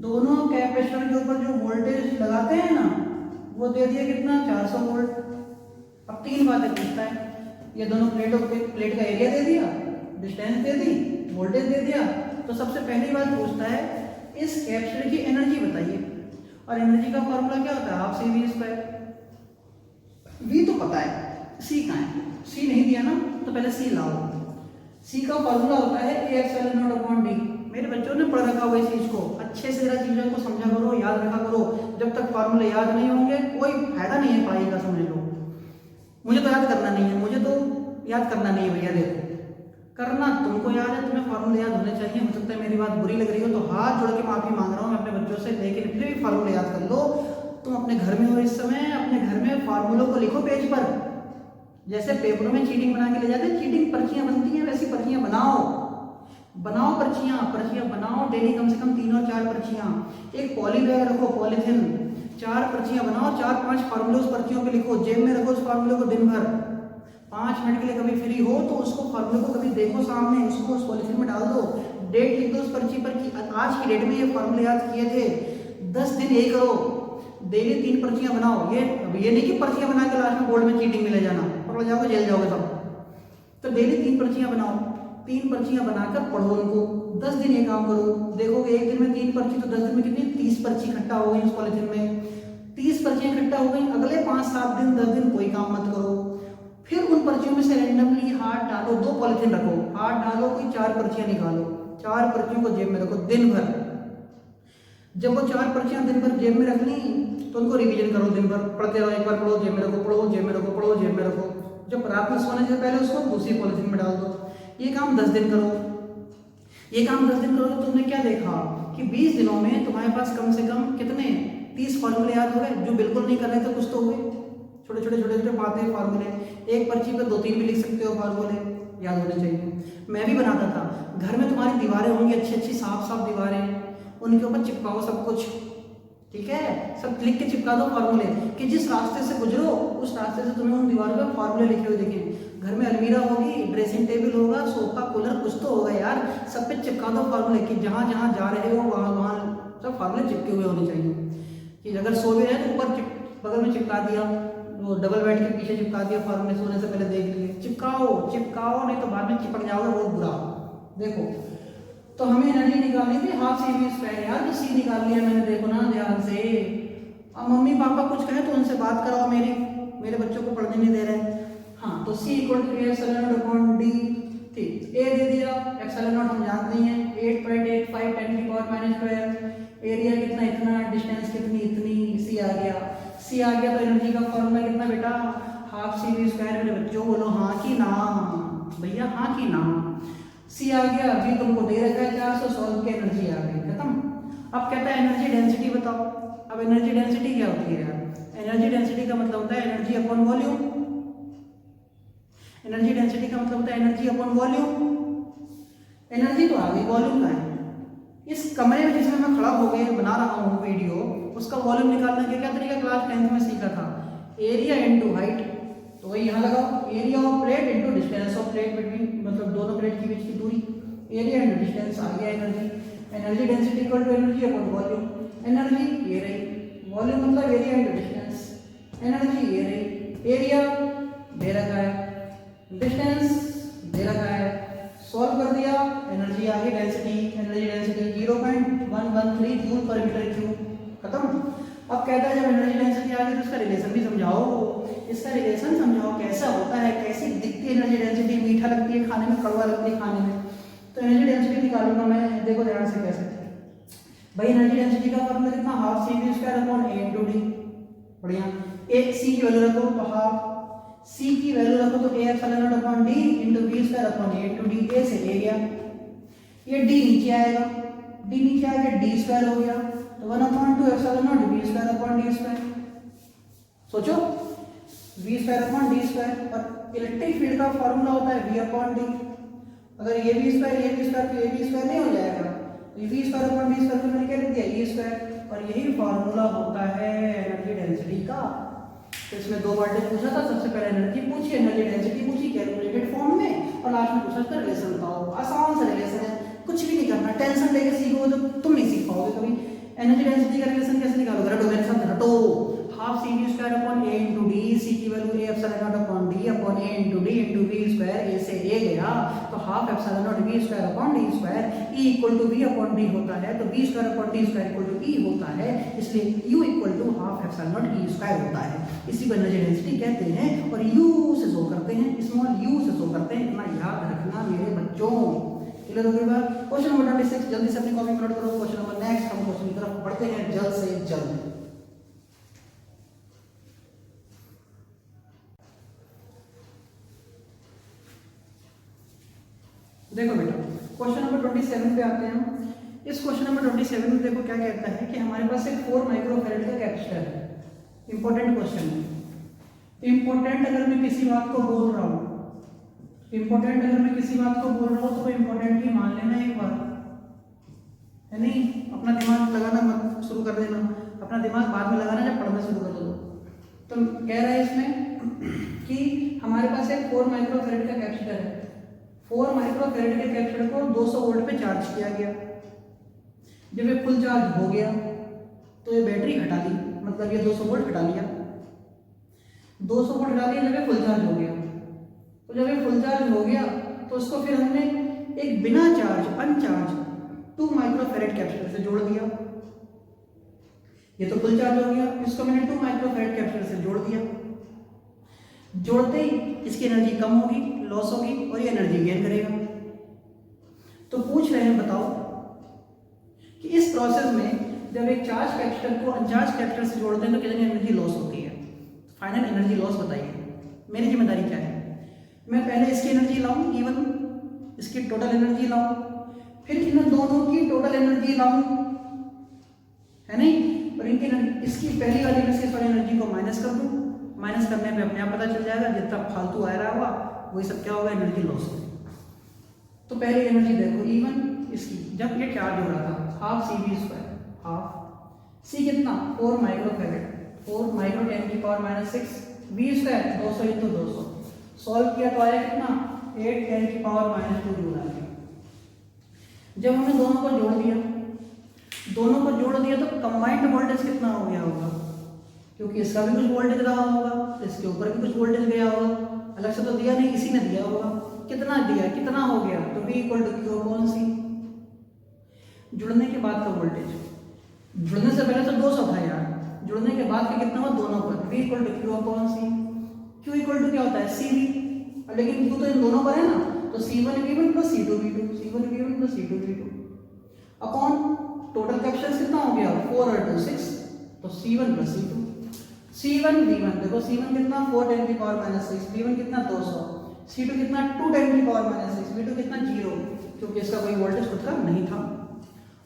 दोनों कैपेसिटर के ऊपर जो वोल्टेज लगाते हैं ना, वो दे दिया कितना, 400 वोल्ट। अब 3 बातें पूछता है। ये दोनों प्लेटों के प्लेट का एरिया दे दिया, डिस्टेंस दे दी, वोल्टेज दे दिया। तो सबसे पहली बात पूछता है इस कैपेसिटर की एनर्जी बताइए। और एनर्जी का फॉर्मूला क्या होता है, half C V square. V तो पता है, सी कहाँ है, सी नहीं दिया ना, तो पहले सी लाओ। सी का फॉर्मूला होता है ए एप्सिलॉन नॉट अपॉन डी। मेरे बच्चों ने पढ़ रखा हुआ इस चीज को, अच्छे से जरा चीजों को समझा करो, याद रखा करो। जब तक फॉर्मूले याद नहीं होंगे कोई फायदा नहीं है पढ़ाई का, समझ लो। मुझे तो याद करना नहीं है, मुझे तो याद करना नहीं है भैया। देखो, करना तुमको याद है, तुम्हें फार्मूले याद होने चाहिए। हो सकता है मेरी बात बुरी लग रही हो तो हाथ जोड़ के माफी मांग रहा हूँ मैं अपने बच्चों से, लेकिन फिर भी फार्मूले याद कर लो। तुम अपने घर में हो इस समय, अपने घर में फार्मूलों को लिखो पेज पर। जैसे पेपरों में चीटिंग बना के ले जाते हैं, चीटिंग पर्चियां बनती हैं, वैसी पर्चियां बनाओ, बनाओ पर्चियां, पर्चियां बनाओ डेली, कम से कम 3 और 4 पर्चियां। एक पॉली बैग रखो, पॉलीथिन, 4 पर्चियां बनाओ, 4-5 फार्मूले उस पर्चियों पे लिखो, जेब में रखो उस फार्मूले को दिन भर। 5 मिनट के लिए कभी फ्री हो तो उसको फार्मूले को कभी देखो सामने, उसको उस पॉलीथिन में डाल दो, डेट लिख दो उस पर्ची पर कि आज की डेट में ये फार्मूले याद किए थे। 10 दिन यही करो, डेली 3 पर्चियां बनाओ। ये नहीं कि पर्चियां बना के लास्ट में बोर्ड में चीटिंग में ले जाना, पकड़ जाओगे, जेल जाओगे सब। तो डेली 3 पर्चियां बनाओ, 3 पर्चियां बनाकर पढ़ो उनको। 10 दिन ये काम करो, देखोगे एक दिन में 3 पर्ची, तो 10 दिन में कितनी, 30 पर्ची इकट्ठा हो गई उस पॉलीथिन में। 30 पर्चियां इकट्ठा हो गई। अगले 5-7 दिन 10 दिन कोई काम मत करो, फिर उन पर्चियों में से रैंडमली हाथ डालो, 2 पॉलीथिन रखो, हाथ डालो, कोई 4 पर्चियां निकालो, 4 पर्चियों को जेब में रखो दिन भर। जब वो 4 पर्चियां दिन भर जेब में रख ली तो उनको रिवीजन करो, दिन भर पढ़ते रहो, एक बार पढ़ो, जेब में रखो, पढ़ो, जेब में रखो, पढ़ो, जेब में रखो। जब रात में सोने से पहले उसको दूसरी पॉलीथिन में डाल दो। ये काम 10 दिन करो। ये काम 10 दिन करो तो तुमने क्या देखा कि 20 दिनों में तुम्हारे पास कम से कम कितने, 30 फार्मूले याद हो गए। जो बिल्कुल नहीं कर रहे थे कुछ तो हुए, छोटे छोटे छोटे छोटे बातें फार्मूले। एक पर्ची पर 2-3 भी लिख सकते हो, फार्मूले याद होने चाहिए। मैं भी बनाता था। घर में तुम्हारी दीवारें होंगी अच्छी अच्छी, साफ साफ दीवारें, उनके ऊपर चिपकाओ सब कुछ, ठीक है, सब लिख के चिपका दो फार्मूले, कि जिस रास्ते से गुजरो उस रास्ते से तुम्हें उन दीवारों पर फार्मूले लिखे हुए दिखें। घर में अलमीरा होगी, ड्रेसिंग टेबल होगा, सोफा, कूलर, कुछ तो होगा यार, सब पे चिपका दो फार्मूले, कि जहाँ जहाँ जा रहे हो वहाँ वहाँ सब फार्मूले चिपके हुए होने चाहिए। कि अगर सो भी रहे तो ऊपर बगल में चिपका दिया, वो डबल बेड के पीछे चिपका दिया फार्मूले, सोने से पहले देख लिए। चिपकाओ चिपकाओ, नहीं तो बाद में चिपक जाओगे बहुत बुरा। देखो, तो हमें एनर्जी निकालनी थी हाफ सी वी स्क्वायर यार, तो सी निकाल लिया मैंने, देखो ना ध्यान से। अब मम्मी पापा कुछ कहे तो उनसे बात कराओ, मेरे बच्चों को पढ़ने नहीं दे रहे। हाँ, तो C equal to epsilon naught upon D, ठीक। ए दे दिया, एप्सिलॉन नॉट हम जानते हैं 8.85 10⁻²। एरिया कितना, इतना, डिस्टेंस कितनी, इतनी। सी आ गया, सी आ गया तो एनर्जी का फॉर्मूला कितना बेटा, हाफ सी वी स्क्वायर। मेरे बच्चों बोलो हाँ कि ना, भैया हाँ कि ना। सी आ गया, वी तुमको दे रखा है 400, सॉल्व की एनर्जी आ गई, खत्म। अब कहता है एनर्जी डेंसिटी बताओ। अब एनर्जी डेंसिटी क्या होती है यार, एनर्जी डेंसिटी का मतलब होता है energy upon volume. Energy density का मतलब होता है एनर्जी अपॉन वॉल्यूम। एनर्जी तो आ गई, वॉल्यूम का है। इस कमरे में जिसमें मैं खड़ा हो गया बना रहा हूँ वीडियो, उसका वॉल्यूम निकालने का क्या तरीका क्लास 10th में सीखा था, एरिया इनटू हाइट। तो वही यहाँ लगाओ, area of plate into distance of plate between, मतलब दोनों प्लेट के बीच की दूरी। एरिया इनटू डिस्टेंस आ गया energy. Energy density equal to energy upon volume. Energy ये रही, वॉल्यूम मतलब एरिया इनटू डिस्टेंस। एनर्जी ये रही, एरिया दे रखा है, डिस्टेंस दे रखा है, सॉल्व कर दिया, एनर्जी आ गई डेंसिटी। एनर्जी डेंसिटी 0.113 जूल पर मीटर क्यूब, खत्म। अब कहता है जब एनर्जी डेंसिटी आ गई तो इसका रिलेशन भी समझाओ। इसका रिलेशन समझाओ कैसा होता है, कैसी दिखती है एनर्जी डेंसिटी, मीठा लगती है खाने में, कड़वा लगती है खाने में। तो एनर्जी डेंसिटी निकालूंगा मैं, देखो ध्यान से कैसे भाई। एनर्जी डेंसिटी का फॉर्मूला कितना, half C V square upon A into D. बढ़िया, एक सी की वैल्यू रखो तो हाफ सी की वैल्यू रखो तो A epsilon naught upon D into V square upon A into D. A से ए गया, ये डी नीचे आएगा, डी नीचे आएगा, डी स्क्वायर हो गया तो 1/2 epsilon naught V square upon D square. सोचो V square upon D square, और इलेक्ट्रिक फील्ड का फॉर्मूला होता है वी अपॉन डी। अगर ये वी स्क्वायर ये वी स्क्वायर तो ये वी स्क्वायर नहीं हो जाएगा, तो V square upon D square को मैंने क्या लिख दिया, ई स्क्वायर। और यही फॉर्मूला होता है एनर्जी डेंसिटी का। तो इसमें दो वर्ड पूछा था, सबसे पहले एनर्जी पूछी, एनर्जी डेंसिटी पूछी कैलकुलेटेड फॉर्म में, और लास्ट में पूछा था रिलेशन बताओ। आसान सा रिलेशन है, कुछ भी नहीं करना, टेंशन लेके सीखोगे तो तुम नहीं सीख पाओगे कभी। एनर्जी डेंसिटी का रिलेशन कैसे निकालोगे, रटो मेरे साथ, रटो। Half C V square upon A into D, C की value A epsilon naught upon D upon A into D into V square. A से ए गया तो half epsilon naught V square upon D square. E equal to V upon D होता है, तो V square upon D square equal to E होता है, इसलिए U equal to half epsilon naught E square होता है। इसी को एनर्जी डेंसिटी कहते हैं, और यू से शो करते हैं, स्मॉल यू से शो करते हैं। इतना याद रखना मेरे बच्चों। क्लियर हो गई बात। क्वेश्चन नंबर 26 जल्दी से अपनी कॉपी में नोट करो। क्वेश्चन नंबर नेक्स्ट, हम क्वेश्चन की तरफ बढ़ते हैं जल्द से जल्द। देखो बेटा, क्वेश्चन नंबर 27 पे आते हैं। इस क्वेश्चन नंबर 27 में देखो क्या कहता है कि हमारे पास एक 4 माइक्रोफैरेड का कैपेसिटर है। इंपॉर्टेंट क्वेश्चन है, इंपॉर्टेंट। अगर मैं किसी बात को बोल रहा हूँ, इंपॉर्टेंट अगर मैं किसी बात को बोल रहा हूँ तो इंपॉर्टेंट ही मान लेना एक बार, है नहीं। अपना दिमाग लगाना मत शुरू कर देना, अपना दिमाग बाद में लगाना जब पढ़ना शुरू कर दो। तो कह रहा है इसमें कि हमारे पास एक 4 माइक्रोफैरेड का कैपेसिटर है। 4 माइक्रोफैरेड के कैपेसिटर को 200 वोल्ट पे चार्ज किया गया। जब ये फुल चार्ज हो गया तो ये बैटरी हटा दी, मतलब ये 200 वोल्ट हटा लिया, 200 वोल्ट हटा लिया। जब ये फुल चार्ज हो गया, तो जब ये फुल चार्ज हो गया तो उसको फिर हमने एक बिना चार्ज अनचार्ज 2 माइक्रोफैरेड कैपेसिटर से जोड़ दिया। ये तो फुल चार्ज हो गया, इसको मैंने 2 माइक्रोफैरेड कैपेसिटर से जोड़ दिया। जोड़ते ही इसकी एनर्जी कम होगी, लॉस होगी, और ये एनर्जी गेन करेगा। तो पूछ रहे हैं बताओ कि इस प्रोसेस में जब एक चार्ज कैपेसिटर को अनचार्ज कैपेसिटर से जोड़ते हैं तो कितनी एनर्जी लॉस होती है। फाइनल एनर्जी लॉस बताइए, मेरी जिम्मेदारी क्या है। मैं पहले इसकी एनर्जी लाऊं E1, इसकी टोटल एनर्जी लाऊं, फिर इन दोनों की टोटल एनर्जी लाऊं, है नहीं। और इनकी इसकी पहली वाली में से सारी एनर्जी को माइनस कर दूं। माइनस करने पे अपने आप पता चल जाएगा जितना फालतू आ रहा होगा वही सब क्या होगा, एनर्जी लॉस होगी। तो पहली एनर्जी देखो E1 इसकी, जब ये चार्ज हो रहा था half C V square, half C कितना 4 माइक्रोफैरेड, 4 माइक्रो 10 की power minus 6, V square 200 into 200। Solve किया तो आया कितना 8 10 की पावर माइनस 2 जूल आ गया। जब हमने दोनों को जोड़ दिया, दोनों को जोड़ दिया तो कंबाइंड वोल्टेज कितना हो गया होगा, क्योंकि इसका भी कुछ वोल्टेज रहा होगा, इसके ऊपर भी कुछ वोल्टेज गया होगा। अलग से तो दिया नहीं, इसी ने दिया होगा। कितना दिया, कितना हो गया, तो V equal to Q upon C। जुड़ने के बाद का वोल्टेज, जुड़ने से पहले तो 200 था यार, जुड़ने के बाद का कितना हुआ दोनों पर, V equal to Q upon C। Q equal to क्या होता है CV, लेकिन Q तो इन दोनों पर है ना, तो C1 V1 plus C2 V2, C1 V1 plus C2 V2 upon total capacitance कितना हो गया 4 और 2 6, तो C1 plus C2। C1 V1 देखो, C1 कितना 4 10 की पावर माइनस 6, V1 कितना 200, C2 कितना 2 10 की पावर माइनस 6, V2 कितना 0, क्योंकि इसका कोई वोल्टेज खुद का नहीं था,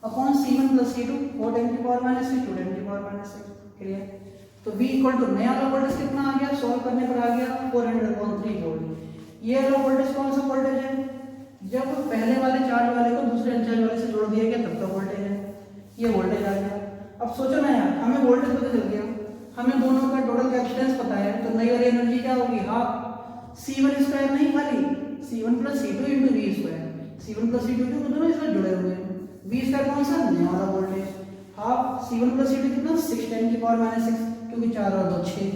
अपॉन C1 प्लस C2 4 10 की पावर माइनस 6 2 10 की पावर माइनस 6। क्लियर। तो V इक्वल टू नया वाला वोल्टेज कितना आ गया, सॉल्व करने पर आ गया 400.3 वोल्ट। ये वाला वोल्टेज कौन सा वोल्टेज है, जब पहले वाले चार्ज वाले को दूसरे अनचार्ज वाले से जोड़ दिया गया तब का वोल्टेज है, ये वोल्टेज आ गया। अब सोचो ना यार, हमें वोल्टेज पता चल गया, हमें दोनों का टोटल कैपेसिटेंस पता है, तो नई वाली एनर्जी क्या होगी, हाफ C1 स्क्वायर नहीं खाली C1 plus C2 into V square, C1 plus C2 क्योंकि दोनों इसमें जुड़े हुए हैं। V स्क्वायर कौन सा, नया वाला voltage, half C1 plus C2 कितना 6 10 की पावर माइनस 6, क्योंकि 4 और 2 6,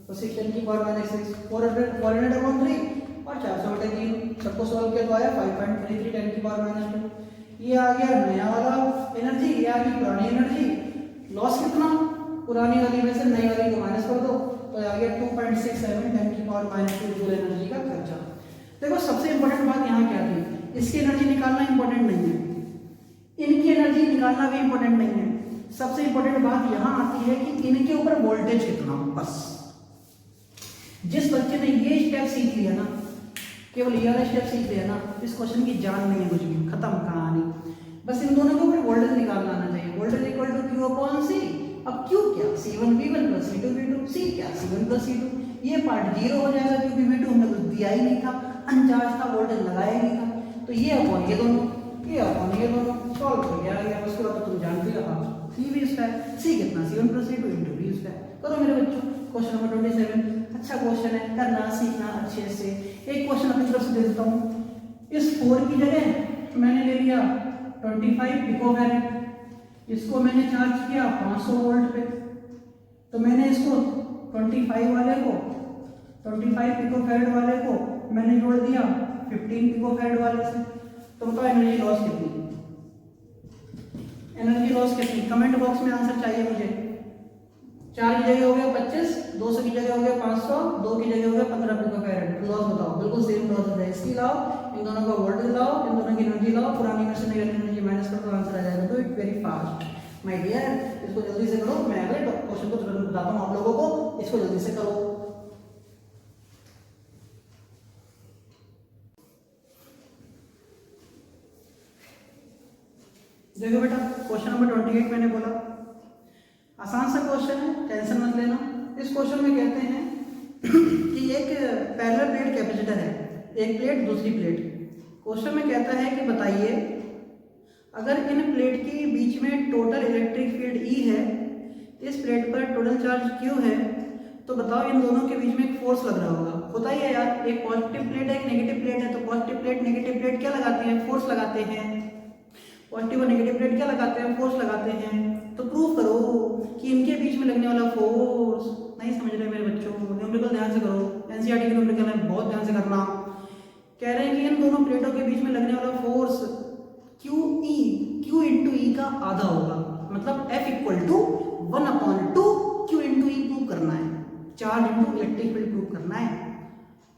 तो 6 10 की पावर माइनस 6 400/3 और 400/3, सबको सॉल्व किया तो आया 5.33 10 की पावर माइनस 2। ये आ गया नया वाला एनर्जी, ये आ गई पुरानी एनर्जी। लॉस कितना, पुरानी वाली में से नई वाली को माइनस कर दो तो आ गया 2.67 10 की पावर माइनस 2 जूल एनर्जी का खर्चा। देखो सबसे इंपॉर्टेंट बात यहाँ क्या थी, इसकी एनर्जी निकालना इंपॉर्टेंट नहीं है, इनकी एनर्जी निकालना भी इंपॉर्टेंट नहीं है। सबसे इंपॉर्टेंट बात यहां आती है कि इनके ऊपर वोल्टेज कितना। बस जिस बच्चे ने ये स्टेप सीख लिया ना, केवल ये वाला स्टेप सीख लिया ना, इस क्वेश्चन की जान नहीं है कुछ भी, खत्म कहानी। बस इन दोनों के ऊपर वोल्टेज निकालना आना चाहिए। Voltage equal to Q upon C. अब क्यू क्या, C1 V1 plus C2 V2, सी क्या C1 प्लस C2। ये पार्ट जीरो हो जाएगा क्योंकि V2 हमने कुछ दिया ही नहीं था, अनचार्ज था, वोल्टेज लगाया ही नहीं था। तो ये अपॉन ये दोनों, ये अपॉन ये दोनों, सॉल्व हो गया। उसके बाद तुम जानते हो सी वी स्क्वायर, सी कितना C1 plus C2 into V square. करो मेरे बच्चों, क्वेश्चन नंबर 27 अच्छा क्वेश्चन है, करना सीखना अच्छे से। एक क्वेश्चन अपनी तरफ से दे देता हूँ। इस 4 की जगह मैंने ले लिया 25 पिकोफैरेड, इसको मैंने चार्ज किया 500 वोल्ट पे, तो मैंने इसको 25 वाले को, 25 पिकोफैरेड वाले को मैंने जोड़ दिया 15 पिकोफैरेड वाले से। तो बताओ एनर्जी लॉस कितनी, एनर्जी लॉस कितनी? कमेंट बॉक्स में आंसर चाहिए मुझे। 4 की जगह हो गया 25, 200 की जगह हो गया 500, 2 की जगह हो गया 15 पिकोफैरेड। लॉस बताओ, बिल्कुल सेम लॉस है। इसकी लाओ, इन दोनों का वोल्टेज लाओ, इन दोनों की एनर्जी लाओ, पुरानी में से नई एनर्जी माइनस कर दो, आंसर आ जाएगा। तो it very fast my dear, इसको जल्दी से करो। मैं अगले क्वेश्चन को तुरंत बताता हूं आप लोगों को, इसको जल्दी से करो। देखो बेटा, क्वेश्चन नंबर 28 मैंने बोला आसान सा क्वेश्चन है, टेंशन मत लेना। इस क्वेश्चन में कहते हैं कि एक पैरेलल प्लेट कैपेसिटर है, एक प्लेट दूसरी प्लेट। क्वेश्चन में कहता है कि बताइए अगर इन प्लेट के बीच में टोटल इलेक्ट्रिक फील्ड E है, इस प्लेट पर टोटल चार्ज Q है, तो बताओ इन दोनों के बीच में एक फोर्स लग रहा होगा। होता ही है यार, एक पॉजिटिव प्लेट है, एक नेगेटिव प्लेट है, तो पॉजिटिव प्लेट नेगेटिव प्लेट क्या लगाते हैं? फोर्स लगाते हैं। पॉजिटिव और नेगेटिव प्लेट क्या लगाते हैं? फोर्स लगाते हैं। तो प्रूव करो कि इनके बीच में लगने वाला फोर्स। नहीं समझ रहे मेरे बच्चों, न्यूमेरिकल ध्यान से करो, एनसीईआरटी के न्यूमेरिकल है, बहुत ध्यान से करना। कह रहे हैं कि इन दोनों प्लेटों के बीच में लगने वाला force QE, Q into E का आधा होगा, मतलब F equal to 1/2 Q into E prove करना है, charge into electric field prove करना है।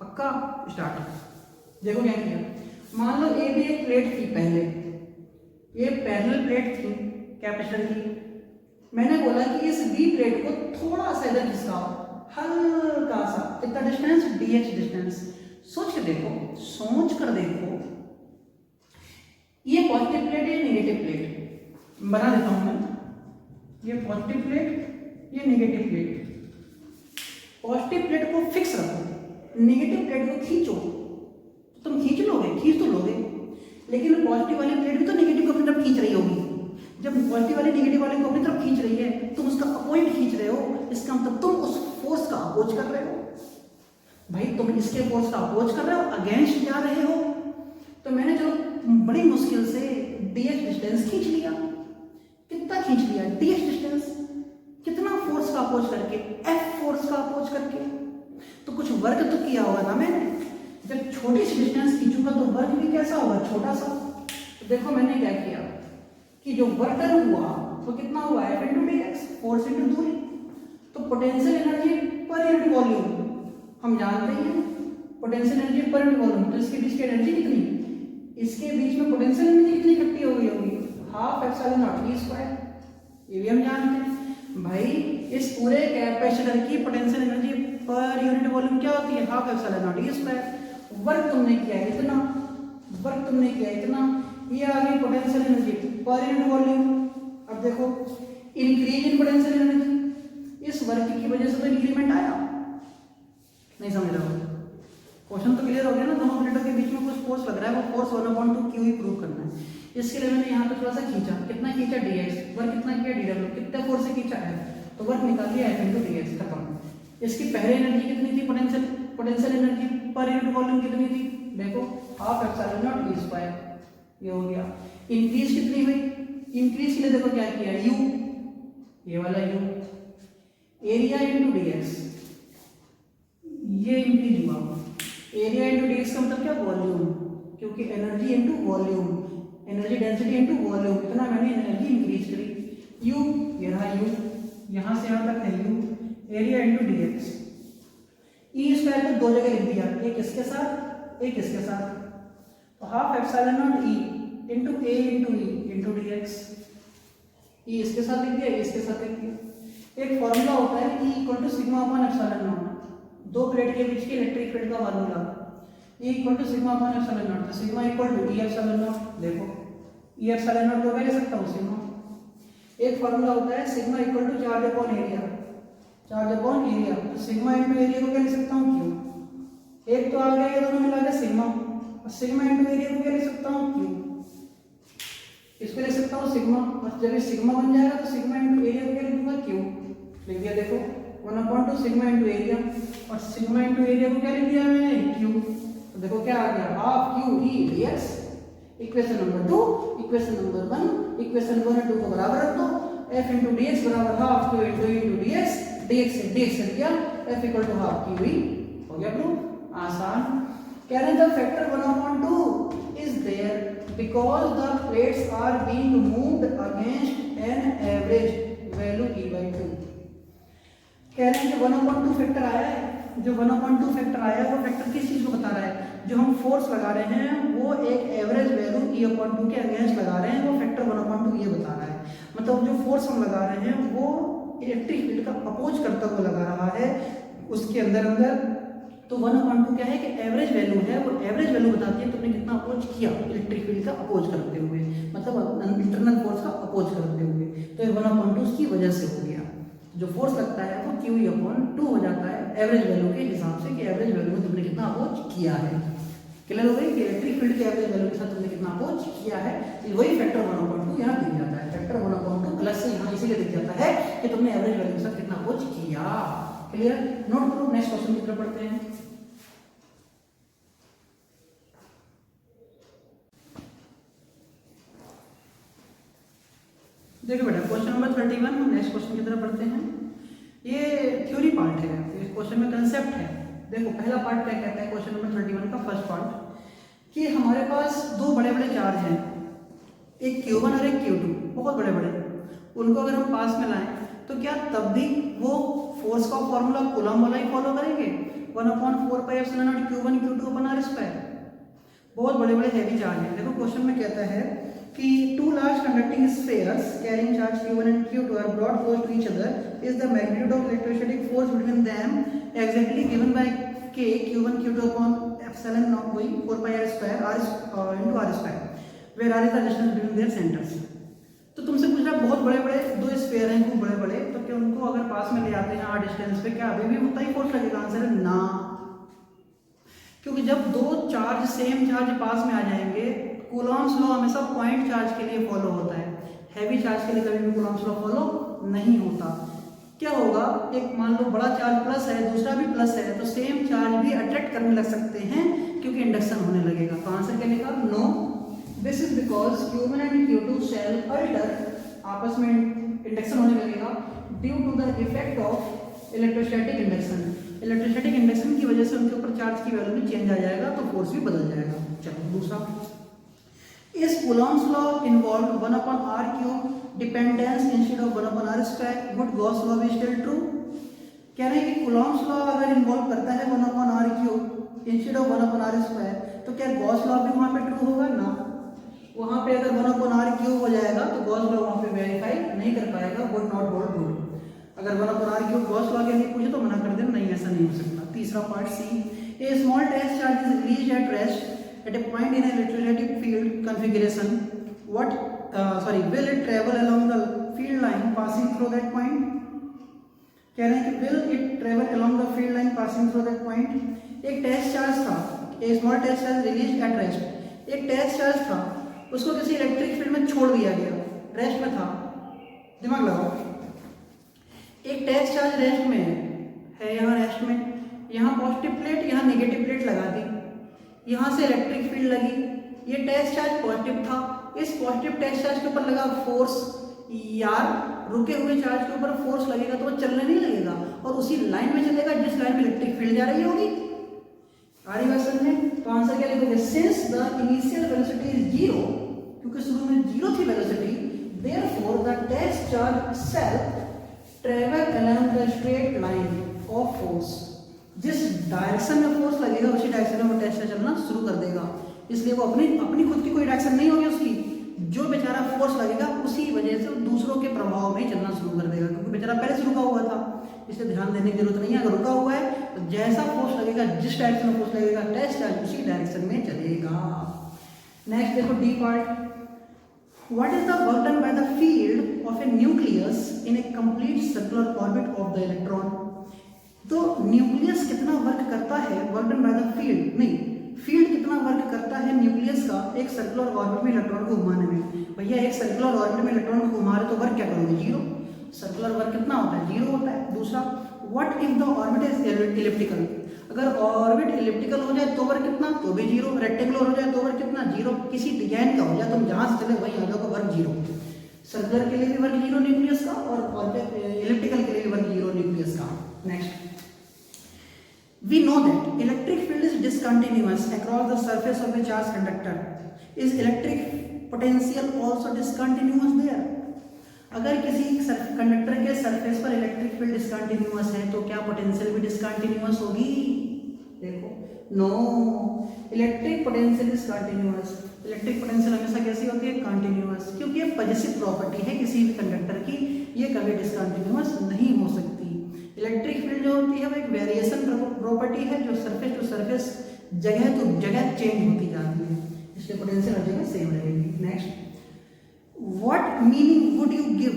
पक्का? स्टार्ट। देखो क्या किया, मान लो ए भी एक प्लेट थी पहले, ये पैरेलल प्लेट थी कैपेसिटर की। मैंने बोला कि इस बी प्लेट को थोड़ा सा इधर खिसकाओ, हल्का सा, कितना डिस्टेंस? dx distance. सोच कर देखो, सोच कर देखो, ये पॉजिटिव प्लेट है, नेगेटिव प्लेट बना देता हूं मैं। ये पॉजिटिव प्लेट, ये नेगेटिव प्लेट। पॉजिटिव प्लेट को फिक्स रखो, नेगेटिव प्लेट को खींचो। तुम खींच लोगे, खींच तो लोगे, लेकिन पॉजिटिव वाली प्लेट भी तो नेगेटिव को अपनी तरफ खींच रही होगी। जब पॉजिटिव वाली नेगेटिव वाले को अपनी तरफ खींच रही है, तुम उसका अपोजिट खींच रहे हो, इसका मतलब तुम उस फोर्स का अपोज कर रहे हो। भाई तुम इसके फोर्स का अपोज कर रहे हो, अगेंस्ट जा रहे हो। तो मैंने जो बड़ी मुश्किल से dx डिस्टेंस खींच लिया। कितना खींच लिया? dx distance. कितना फोर्स का अपोज करके? F फोर्स का अपोज करके। तो कुछ वर्क तो किया होगा ना मैंने। जब छोटी सी डिस्टेंस खींचूंगा तो वर्क भी कैसा होगा? छोटा सा। तो देखो मैंने क्या किया कि जो वर्क डन हुआ वो कितना हुआ? F into dx, force into दूरी। तो potential energy per unit volume हम जानते हैं, potential energy per unit volume. तो इसके बीच की एनर्जी कितनी? इसके बीच में पोटेंशियल एनर्जी कितनी इकट्ठी हो गई होगी? Half epsilon naught E square. ये भी हम जानते हैं। भाई इस पूरे कैपेसिटर की potential energy per unit volume क्या होती है? Half epsilon naught E square. Work तुमने किया इतना, वर्क तुमने किया इतना, ये आ गई potential energy per unit volume. अब देखो इंक्रीज इन पोटेंशियल एनर्जी, इस वर्क की वजह से तो इंक्रीमेंट आया। नहीं समझ रहा हो? क्वेश्चन तो क्लियर हो गया ना? दोनों प्लेटों के बीच में कुछ फोर्स लग रहा है, वो फोर्स 1/2 QE प्रूव करना है। इसके लिए मैंने यहाँ पे थोड़ा सा खींचा। कितना खींचा? dx। वर्क कितना किया? dw। कितने फोर्स से खींचा है? तो वर्क निकाल लिया F इंटू dx, खत्म। इसकी पहले एनर्जी कितनी थी? Potential energy per unit volume कितनी थी? देखो half epsilon naught E square. ये हो गया। इंक्रीज कितनी हुई? इंक्रीज के लिए देखो क्या किया? u, ये वाला u, एरिया इंटू dx, ये इंक्रीज हुआ। एरिया इंटू dx का मतलब क्या? वॉल्यूम, क्योंकि energy into volume, energy density into volume, इतना मैंने एनर्जी इंक्रीज करी। u, ये रहा u, यहां से यहां तक है u, area into dx। E square को दो जगह लिख दिया, एक इसके साथ, एक इसके साथ। तो half epsilon naught E into A into E into D X. E इसके साथ लिख दिया, इसके साथ लिख दिया। एक फॉर्मूला होता है E equal to sigma upon epsilon naught, दो प्लेट के बीच के इलेक्ट्रिक फील्ड का formula. E equal to sigma upon epsilon naught, तो sigma equal to E epsilon naught. देखो ई एप्सिलॉन नॉट को मैं ले सकता हूँ सिग्मा। एक फॉर्मूला होता है sigma equal to charge upon area, charge upon area, तो सिग्मा इनटू एरिया को क्या लिख सकता हूँ क्यू। एक तो आ गया, ये दोनों मिला के सिग्मा, और सिग्मा इनटू एरिया को क्या लिख सकता हूँ क्यू। इसको लिख सकता हूँ सिग्मा, और जब ये सिग्मा बन जाएगा तो सिग्मा इनटू एरिया को क्या लिख दूंगा क्यू। लिख दिया देखो 1/2 सिग्मा इनटू एरिया, और सिग्मा इनटू एरिया को क्या लिख दिया मैंने क्यू। तो देखो क्या आ गया half Q E DX. Equation number 2, equation number 1, equation 1 और 2 को बराबर रख दो। f इंटू डी एक्स बराबर half Q into into D X, D X हट गया, f equal to half Q E. हो गया प्रूफ, आसान। कह रहे हैं the factor 1/2 is there because the plates are being moved against an average value e/2। कह रहे हैं कि 1/2 फैक्टर आया है, जो 1/2 फैक्टर आया है वो फैक्टर किस चीज को बता रहा है, जो हम फोर्स लगा रहे हैं वो एक एवरेज वैल्यू e/2 के अगेंस्ट लगा रहे हैं, वो फैक्टर 1/2 ये बता रहा है। मतलब जो फोर्स हम लगा रहे हैं वो इलेक्ट्रिक फील्ड का अपोज करता हुआ लगा रहा है उसके अंदर अंदर। तो 1/2 क्या है कि एवरेज वैल्यू है, वो एवरेज वैल्यू बताती है तुमने कितना अपोज किया इलेक्ट्रिक फील्ड का अपोज करते हुए, मतलब इंटरनल फोर्स का अपोज करते हुए। तो ये 1/2 उसकी वजह से हो गया। जो फोर्स लगता है वो QE/2 हो जाता है एवरेज वैल्यू के हिसाब से, कि एवरेज वैल्यू में तुमने कितना अपोज किया है। क्लियर हो गई कि इलेक्ट्रिक फील्ड के एवरेज वैल्यू के साथ तुमने कितना अपोज किया है, तो वही फैक्टर 1/2 यहाँ दिख जाता है। फैक्टर 1/2 प्लस से यहाँ इसीलिए दिख जाता है कि तुमने एवरेज वैल्यू के साथ कितना अपोज किया। क्लियर, नोट करो। नेक्स्ट क्वेश्चन की तरफ पढ़ते हैं। देखो बेटा क्वेश्चन नंबर 31, हम नेक्स्ट क्वेश्चन की तरफ बढ़ते हैं। ये थ्योरी पार्ट है, इस क्वेश्चन में कंसेप्ट है। देखो पहला पार्ट क्या कहता है क्वेश्चन नंबर 31 का फर्स्ट पार्ट, कि हमारे पास दो बड़े बड़े चार्ज हैं, एक Q1 और एक Q2, बहुत बड़े बड़े। उनको अगर हम पास में लाएं तो क्या तब भी वो फोर्स का फॉर्मूला कूलम्ब वाला ही फॉलो करेंगे, 1/4πε0 Q1 Q2/r²। बहुत बड़े बड़े हैवी चार्ज हैं। देखो क्वेश्चन में कहता है कि two large conducting spheres carrying charge Q1 and Q2 are brought close to each other. Is the magnitude of electrostatic force between them exactly given by K Q1 Q2 upon epsilon naught by 4πr² r into r², where r is the distance between their centers. तो तुमसे पूछ रहा बहुत बड़े बड़े दो sphere हैं, खूब बड़े बड़े, तो क्या उनको अगर पास में ले आते हैं r डिस्टेंस पे, क्या अभी भी उतना ही फोर्स लगेगा? आंसर है ना, क्योंकि जब दो चार्ज सेम चार्ज पास में आ जाएंगे, कूलॉम्स लॉ हमेशा पॉइंट चार्ज के लिए फॉलो होता है, हैवी चार्ज के लिए कभी भी कूलॉम्स लॉ फॉलो नहीं होता। क्या होगा, एक मान लो बड़ा चार्ज प्लस है, दूसरा भी प्लस है, तो सेम चार्ज भी अट्रैक्ट करने लग सकते हैं क्योंकि इंडक्शन होने लगेगा। तो आंसर क्या निकला? No, this is because Q1 and Q2 shall alter, आपस में इंडक्शन होने लगेगा due to the effect of electrostatic induction. Electrostatic induction की वजह से उनके ऊपर चार्ज की वैल्यू भी चेंज आ जाएगा, तो फोर्स भी बदल जाएगा। चलो दूसरा, इस Coulomb's law involve 1/r³ dependence instead of 1/r², would Gauss law be still true? कह रहे हैं कि कूलॉम्स लॉ अगर इन्वॉल्व करता है 1/r³ इंस्टेड ऑफ 1/r², तो क्या गॉस लॉ भी वहां पे ट्रू होगा? ना, वहां पे अगर 1/r³ हो जाएगा तो गॉस लॉ वहां पे वेरीफाई नहीं कर पाएगा, वुड नॉट होल्ड ट्रू। अगर 1/r³ गॉस लॉ के लिए पूछे तो मना कर देना, नहीं ऐसा नहीं हो सकता। तीसरा part C, a small test charge is released at rest at a point in a electrostatic field configuration, will it travel along the field line passing through that point? कह रहे हैं कि will it travel along the field line passing through that point? एक test charge था, a small test charge released at rest, एक test charge था, उसको किसी इलेक्ट्रिक फील्ड में छोड़ दिया गया, रेस्ट में था। दिमाग लगाओ, एक टेस्ट चार्ज रेस्ट में है, यहाँ रेस्ट में, यहाँ पॉजिटिव प्लेट, यहाँ नेगेटिव प्लेट लगा दी, यहाँ से इलेक्ट्रिक फील्ड लगी, ये टेस्ट चार्ज पॉजिटिव था, इस पॉजिटिव टेस्ट चार्ज के ऊपर लगा फोर्स, यार रुके हुए चार्ज के ऊपर फोर्स लगेगा तो वो चलने नहीं लगेगा और उसी लाइन में चलेगा जिस लाइन में इलेक्ट्रिक फील्ड जा रही होगी। आ रही बात समझे? तो आंसर क्या लिखोगे? Since the initial velocity is 0, क्योंकि शुरू में 0 थी velocity, therefore the test charge self travel along the straight line of force. जिस डायरेक्शन में फोर्स लगेगा उसी डायरेक्शन में वो टेस्ट चार्ज चलना शुरू कर देगा। इसलिए वो अपनी अपनी खुद की कोई डायरेक्शन नहीं होगी उसकी, जो बेचारा फोर्स लगेगा उसी वजह से दूसरों के प्रभाव में चलना शुरू कर देगा, क्योंकि बेचारा पहले से रुका हुआ था, इसलिए ध्यान देने की जरूरत नहीं है। अगर रुका हुआ है तो जैसा फोर्स लगेगा, जिस डायरेक्शन में फोर्स लगेगा, टेस्ट चार्ज उसी डायरेक्शन में चलेगा। नेक्स्ट देखो D part, what is the work done by the field of A nucleus in A complete circular orbit of the electron. तो न्यूक्लियस कितना वर्क करता है, work done by the field नहीं, field कितना work करता है nucleus का एक सर्कुलर ऑर्बिट में इलेक्ट्रॉन को घुमाने में। भैया एक सर्कुलर ऑर्बिट में इलेक्ट्रॉन को घुमा रहे तो वर्क क्या करोगे, जीरो। सर्कुलर वर्क कितना होता है, जीरो होता है। दूसरा, what if the orbit is elliptical, अगर ऑर्बिट इलिप्टिकल हो जाए तो वर्क कितना, तो भी जीरो। रेक्टेंगुलर हो जाए तो वर्क कितना, जीरो। किसी डिजाइन का हो जाए तुम जहां से चले वहीं आ जाओगे, वर्क जीरो। सर्कुलर के लिए भी वर्क जीरो न्यूक्लियस का, और इलिप्टिकल के लिए भी वर्क जीरो न्यूक्लियस का। Next, we know that electric field is discontinuous across the surface of a charged conductor. Is electric potential also discontinuous there? अगर किसी कंडक्टर के सरफेस पर इलेक्ट्रिक फील्ड डिस्कंटिन्यूअस है तो क्या पोटेंशियल भी डिस्कंटिन्यूअस होगी? देखो, no, electric potential is continuous. Electric potential हमेशा कैसी होती है, कंटिन्यूअस, क्योंकि ये पॉजिटिव प्रॉपर्टी है किसी भी कंडक्टर की, ये कभी डिस्कंटिन्यूअस नहीं हो सकती। इलेक्ट्रिक फील्ड जो होती है वो एक वेरिएशन प्रॉपर्टी है, जो सरफेस टू सरफेस, जगह टू जगह चेंज होती जाती है, इसलिए पोटेंशियल हर जगह सेम रहेगी। Next, what meaning would you give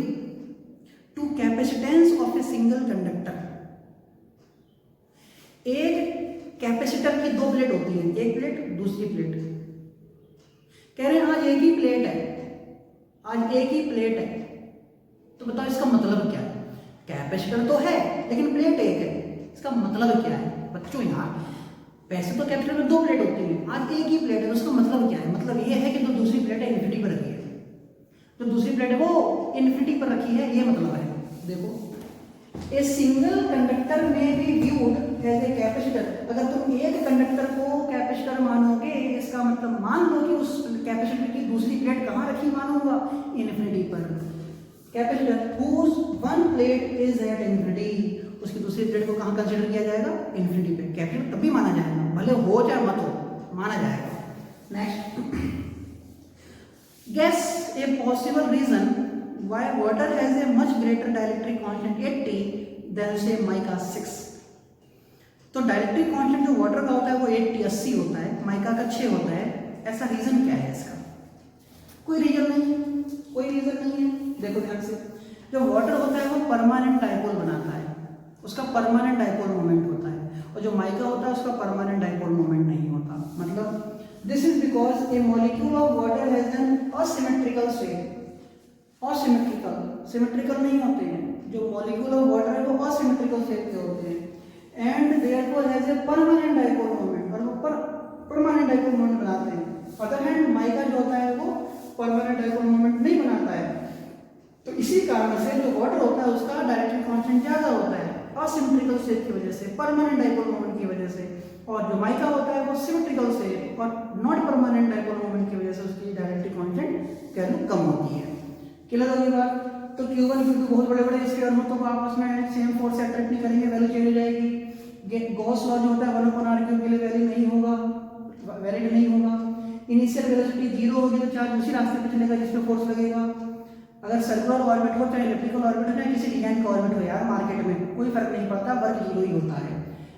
to capacitance of a single conductor. एक कैपेसिटर की दो प्लेट होती है, एक प्लेट दूसरी प्लेट। कह रहे हैं आज एक ही प्लेट है, आज एक ही प्लेट है, तो बताओ इसका मतलब क्या है? कैपेसिटर तो है लेकिन प्लेट एक है, इसका मतलब क्या है बच्चों? यार वैसे तो कैपेसिटर में दो प्लेट होती है, आज एक ही प्लेट है, तो उसका मतलब क्या है? मतलब ये है कि जो दूसरी प्लेट है इन्फिनिटी पर रखी है, जो दूसरी प्लेट है वो इन्फिनिटी पर रखी है, ये मतलब है। देखो, ए सिंगल कंडक्टर में be viewed as a capacitor. अगर तुम एक कंडक्टर को कैपेसिटर मानोगे, इसका मतलब मान लो कि उस कैपेसिटर की दूसरी प्लेट कहाँ रखी मानूंगा, इन्फिनिटी पर। Capacitor whose one plate is at infinity, उसकी दूसरी प्लेट को कहाँ कंसीडर किया जाएगा, इन्फिनिटी पे। कैपेसिटर तभी माना जाएगा, भले हो चाहे मत हो, माना जाएगा। Next, guess a possible reason why water has a much greater dielectric constant 80 than say mica 6। तो डाइलेक्ट्रिक कांस्टेंट जो वाटर का होता है वो 80 होता है, माइका का 6 होता है। ऐसा रीजन क्या है इसका? कोई रीजन नहीं है, कोई रीजन नहीं है। देखो ध्यान से, जो वाटर होता है वो परमानेंट डाइपोल बनाता है, उसका परमानेंट डाइपोल मोमेंट होता है, और जो माइका होता है उसका परमानेंट डाइपोल मोमेंट नहीं होता। मतलब this is because A molecule of water has an asymmetrical shape. Asymmetrical, symmetrical नहीं होते हैं, जो मॉलिक्यूल ऑफ वाटर है वो असिमेट्रिकल शेप के होते हैं, and therefore has a permanent dipole moment, और वो परमानेंट डाइपोल मोमेंट बनाते हैं। अदर हैंड माइका जो होता है वो परमानेंट डाइपोल मोमेंट नहीं बनाता है। तो इसी कारण से जो वाटर होता है उसका डाइलेक्ट्रिक कांस्टेंट ज्यादा होता है, असिमेट्रिकल शेप की वजह से, परमानेंट डाइपोल मोमेंट की वजह से। और जो माइका होता है वो सिमेट्रिकल शेप और नॉट परमानेंट डाइपोल मोमेंट की वजह से उसकी डाइलेक्ट्रिक कांस्टेंट वैल्यू कम होती है। क्लियर होगी बात? तो Q1 Q2 बहुत बड़े बड़े स्फीयर हो तो आपस में सेम फोर्स से अट्रैक्ट नहीं करेंगे, वैल्यू चेंज हो जाएगी। गॉस लॉ जो होता है 1/r³ के लिए वैल्यू नहीं होगा, वैलिड नहीं होगा। इनिशियल वेलोसिटी 0 होगी तो चार्ज उसी रास्ते पे चलेगा जिसमें फोर्स लगेगा। अगर सर्कुलर ऑर्बिट हो चाहे इलेक्ट्रिकल ऑर्बिट हो चाहे किसी डिजाइन का ऑर्बिट हो यार, मार्केट में कोई फर्क नहीं पड़ता, वर्क जीरो ही होता है।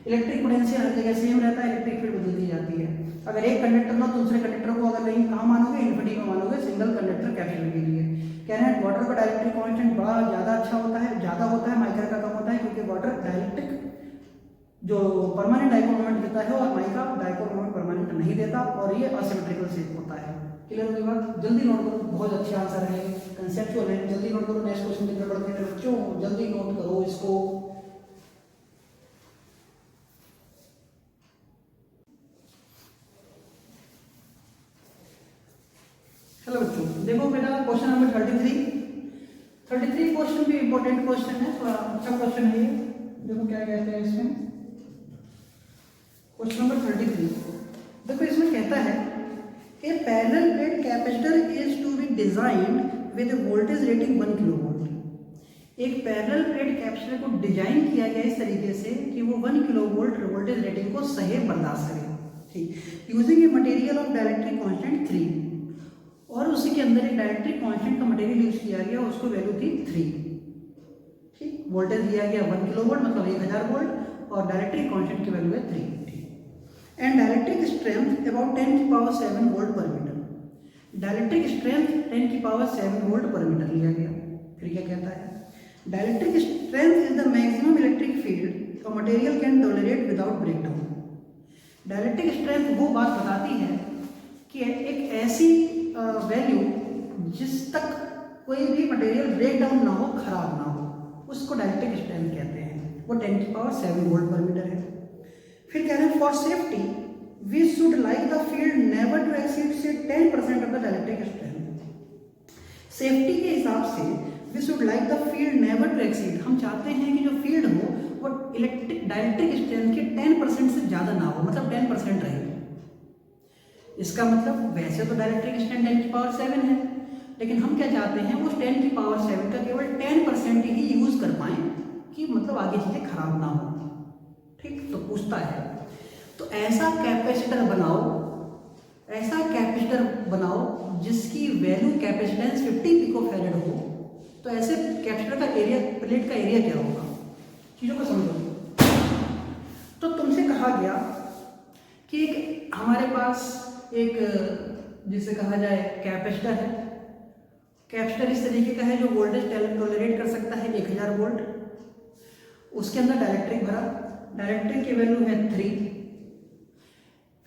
इलेक्ट्रिक पोटेंशियल हर जगह सेम रहता है, इलेक्ट्रिक फील्ड बदलती जाती है। अगर एक कंडक्टर लो दूसरे कंडक्टर को अगर नहीं कहाँ मानोगे, इन्फिनिटी में मानोगे सिंगल कंडक्टर कैपेसिटर के लिए। कह रहे हैं वाटर का डाइलेक्ट्रिक कांस्टेंट बड़ा ज़्यादा अच्छा होता है, ज़्यादा होता है, माइका का कम होता है, क्योंकि वाटर डाइलेक्ट्रिक जो परमानेंट डाइपोल मोमेंट देता है और माइका डाइपोल मोमेंट परमानेंट नहीं देता, और ये असिमेट्रिकल शेप होता है। क्लियर होगी बात? जल्दी नोट करो, बहुत अच्छे आंसर है, कंसेप्चुअल है, जल्दी नोट करो। नेक्स्ट क्वेश्चन की तरफ बढ़ते हैं बच्चों, जल्दी नोट करो इसको। हेलो बच्चों, देखो बेटा क्वेश्चन नंबर 33 क्वेश्चन भी इंपॉर्टेंट क्वेश्चन है, थोड़ा अच्छा क्वेश्चन है ये। देखो क्या कहते हैं इसमें, क्वेश्चन नंबर 33। देखो इसमें कहता है a parallel plate capacitor is to be designed with a voltage rating 1 kilovolt. एक पैरेलल प्लेट कैपेसिटर को डिजाइन किया गया इस तरीके से कि वो 1 किलोवोल्ट वोल्टेज रेटिंग को सहे बर्दाश्त करे। ठीक, using a material of dielectric constant 3, और उसी के अंदर एक डाइलेक्ट्रिक कांस्टेंट का मटेरियल यूज किया गया, उसको वैल्यू थी 3। ठीक, वोल्टेज दिया गया 1 किलोवाट मतलब 1000 वोल्ट, और डाइलेक्ट्रिक कांस्टेंट की वैल्यू है 3। एंड डाइलेक्ट्रिक स्ट्रेंथ अबाउट 10 की पावर 7 वोल्ट पर मीटर। डाइलेक्ट्रिक स्ट्रेंथ 10 की पावर 7 वोल्ट पर मीटर लिया गया। फिर क्या कहता है, dielectric strength is the maximum electric field a material can tolerate without breakdown. Dielectric strength वो बात बताती है कि एक ऐसी वैल्यू जिस तक कोई भी मटेरियल ब्रेक डाउन ना हो, खराब ना हो, उसको डाइलेक्ट्रिक स्ट्रेंथ कहते हैं। वो 10 की पावर 7 वोल्ट पर मीटर है। फिर कह रहे हैं for safety we should like the field never to exceed say 10% of the dielectric strength. Safety के हिसाब से we should like the field never to exceed, हम चाहते हैं कि जो फील्ड हो वो डाइलेक्ट्रिक स्ट्रेंथ के 10% से ज़्यादा ना हो, मतलब 10% रहे। इसका मतलब वैसे तो डाइलेक्ट्रिक स्ट्रेंथ 10 की पावर 7 है, लेकिन हम क्या चाहते हैं उस 10 की पावर 7 का केवल 10% ही यूज कर पाएं, कि मतलब आगे चीज़ें खराब ना हो। ठीक, तो पूछता है तो ऐसा कैपेसिटर बनाओ जिसकी वैल्यू कैपेसिटेंस 50 पिकोफैरेड हो। तो ऐसे कैपेसिटर का एरिया, प्लेट का एरिया क्या होगा, चीज़ों को समझो। तो तुमसे कहा गया कि एक हमारे पास एक जिसे कहा जाए कैपेसिटर है। कैपेसिटर इस तरीके का है जो वोल्टेज टॉलरेट कर सकता है 1000 वोल्ट। उसके अंदर डाइलेक्ट्रिक भरा, डाइलेक्ट्रिक की वैल्यू है 3।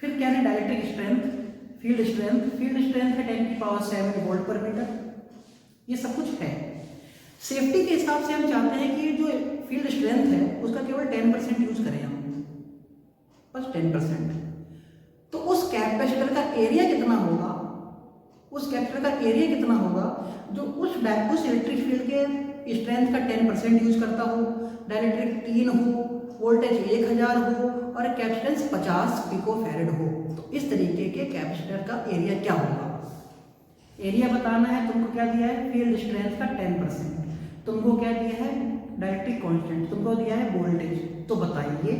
फिर क्या है डाइलेक्ट्रिक स्ट्रेंथ, फील्ड स्ट्रेंथ है 10 की पावर 7 वोल्ट पर मीटर। ये सब कुछ है। सेफ्टी के हिसाब से हम चाहते हैं कि जो फील्ड स्ट्रेंथ है उसका केवल 10% यूज करें हम, बस 10%। तो उस कैपेसिटर का एरिया कितना होगा, जो उस इलेक्ट्रिक फील्ड के स्ट्रेंथ का 10% यूज करता हो, डाइलेक्ट्रिक 3 हो, वोल्टेज 1000 हो और कैपेसिटेंस 50 पिकोफैरेड हो। तो इस तरीके के कैपेसिटर का एरिया क्या होगा, एरिया बताना है। तुमको क्या दिया है, फील्ड स्ट्रेंथ का 10%, तुमको क्या दिया है, डाइलेक्ट्रिक कांस्टेंट, तुमको दिया है वोल्टेज। तो बताइए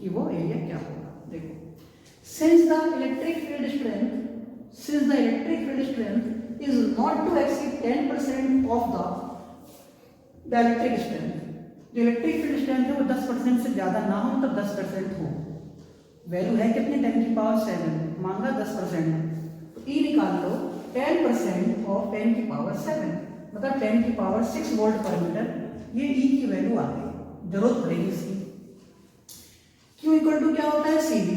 कि वो एरिया क्या होगा। देखो, since the electric field strength is not to exceed 10% of the dielectric strength, जो इलेक्ट्रिक फील्ड स्ट्रेंथ है वो 10% से ज्यादा ना हो, मतलब 10% हो। वैल्यू है कितनी, 10 की पावर 7, मांगा 10%, तो ई निकाल लो 10% ऑफ 10 की पावर 7 मतलब 10 की पावर 6 वोल्ट पर मीटर। ये ई की वैल्यू आ गई, जरूरत पड़ेगी इसकी। क्यू इक्वल टू क्या होता है, सी बी।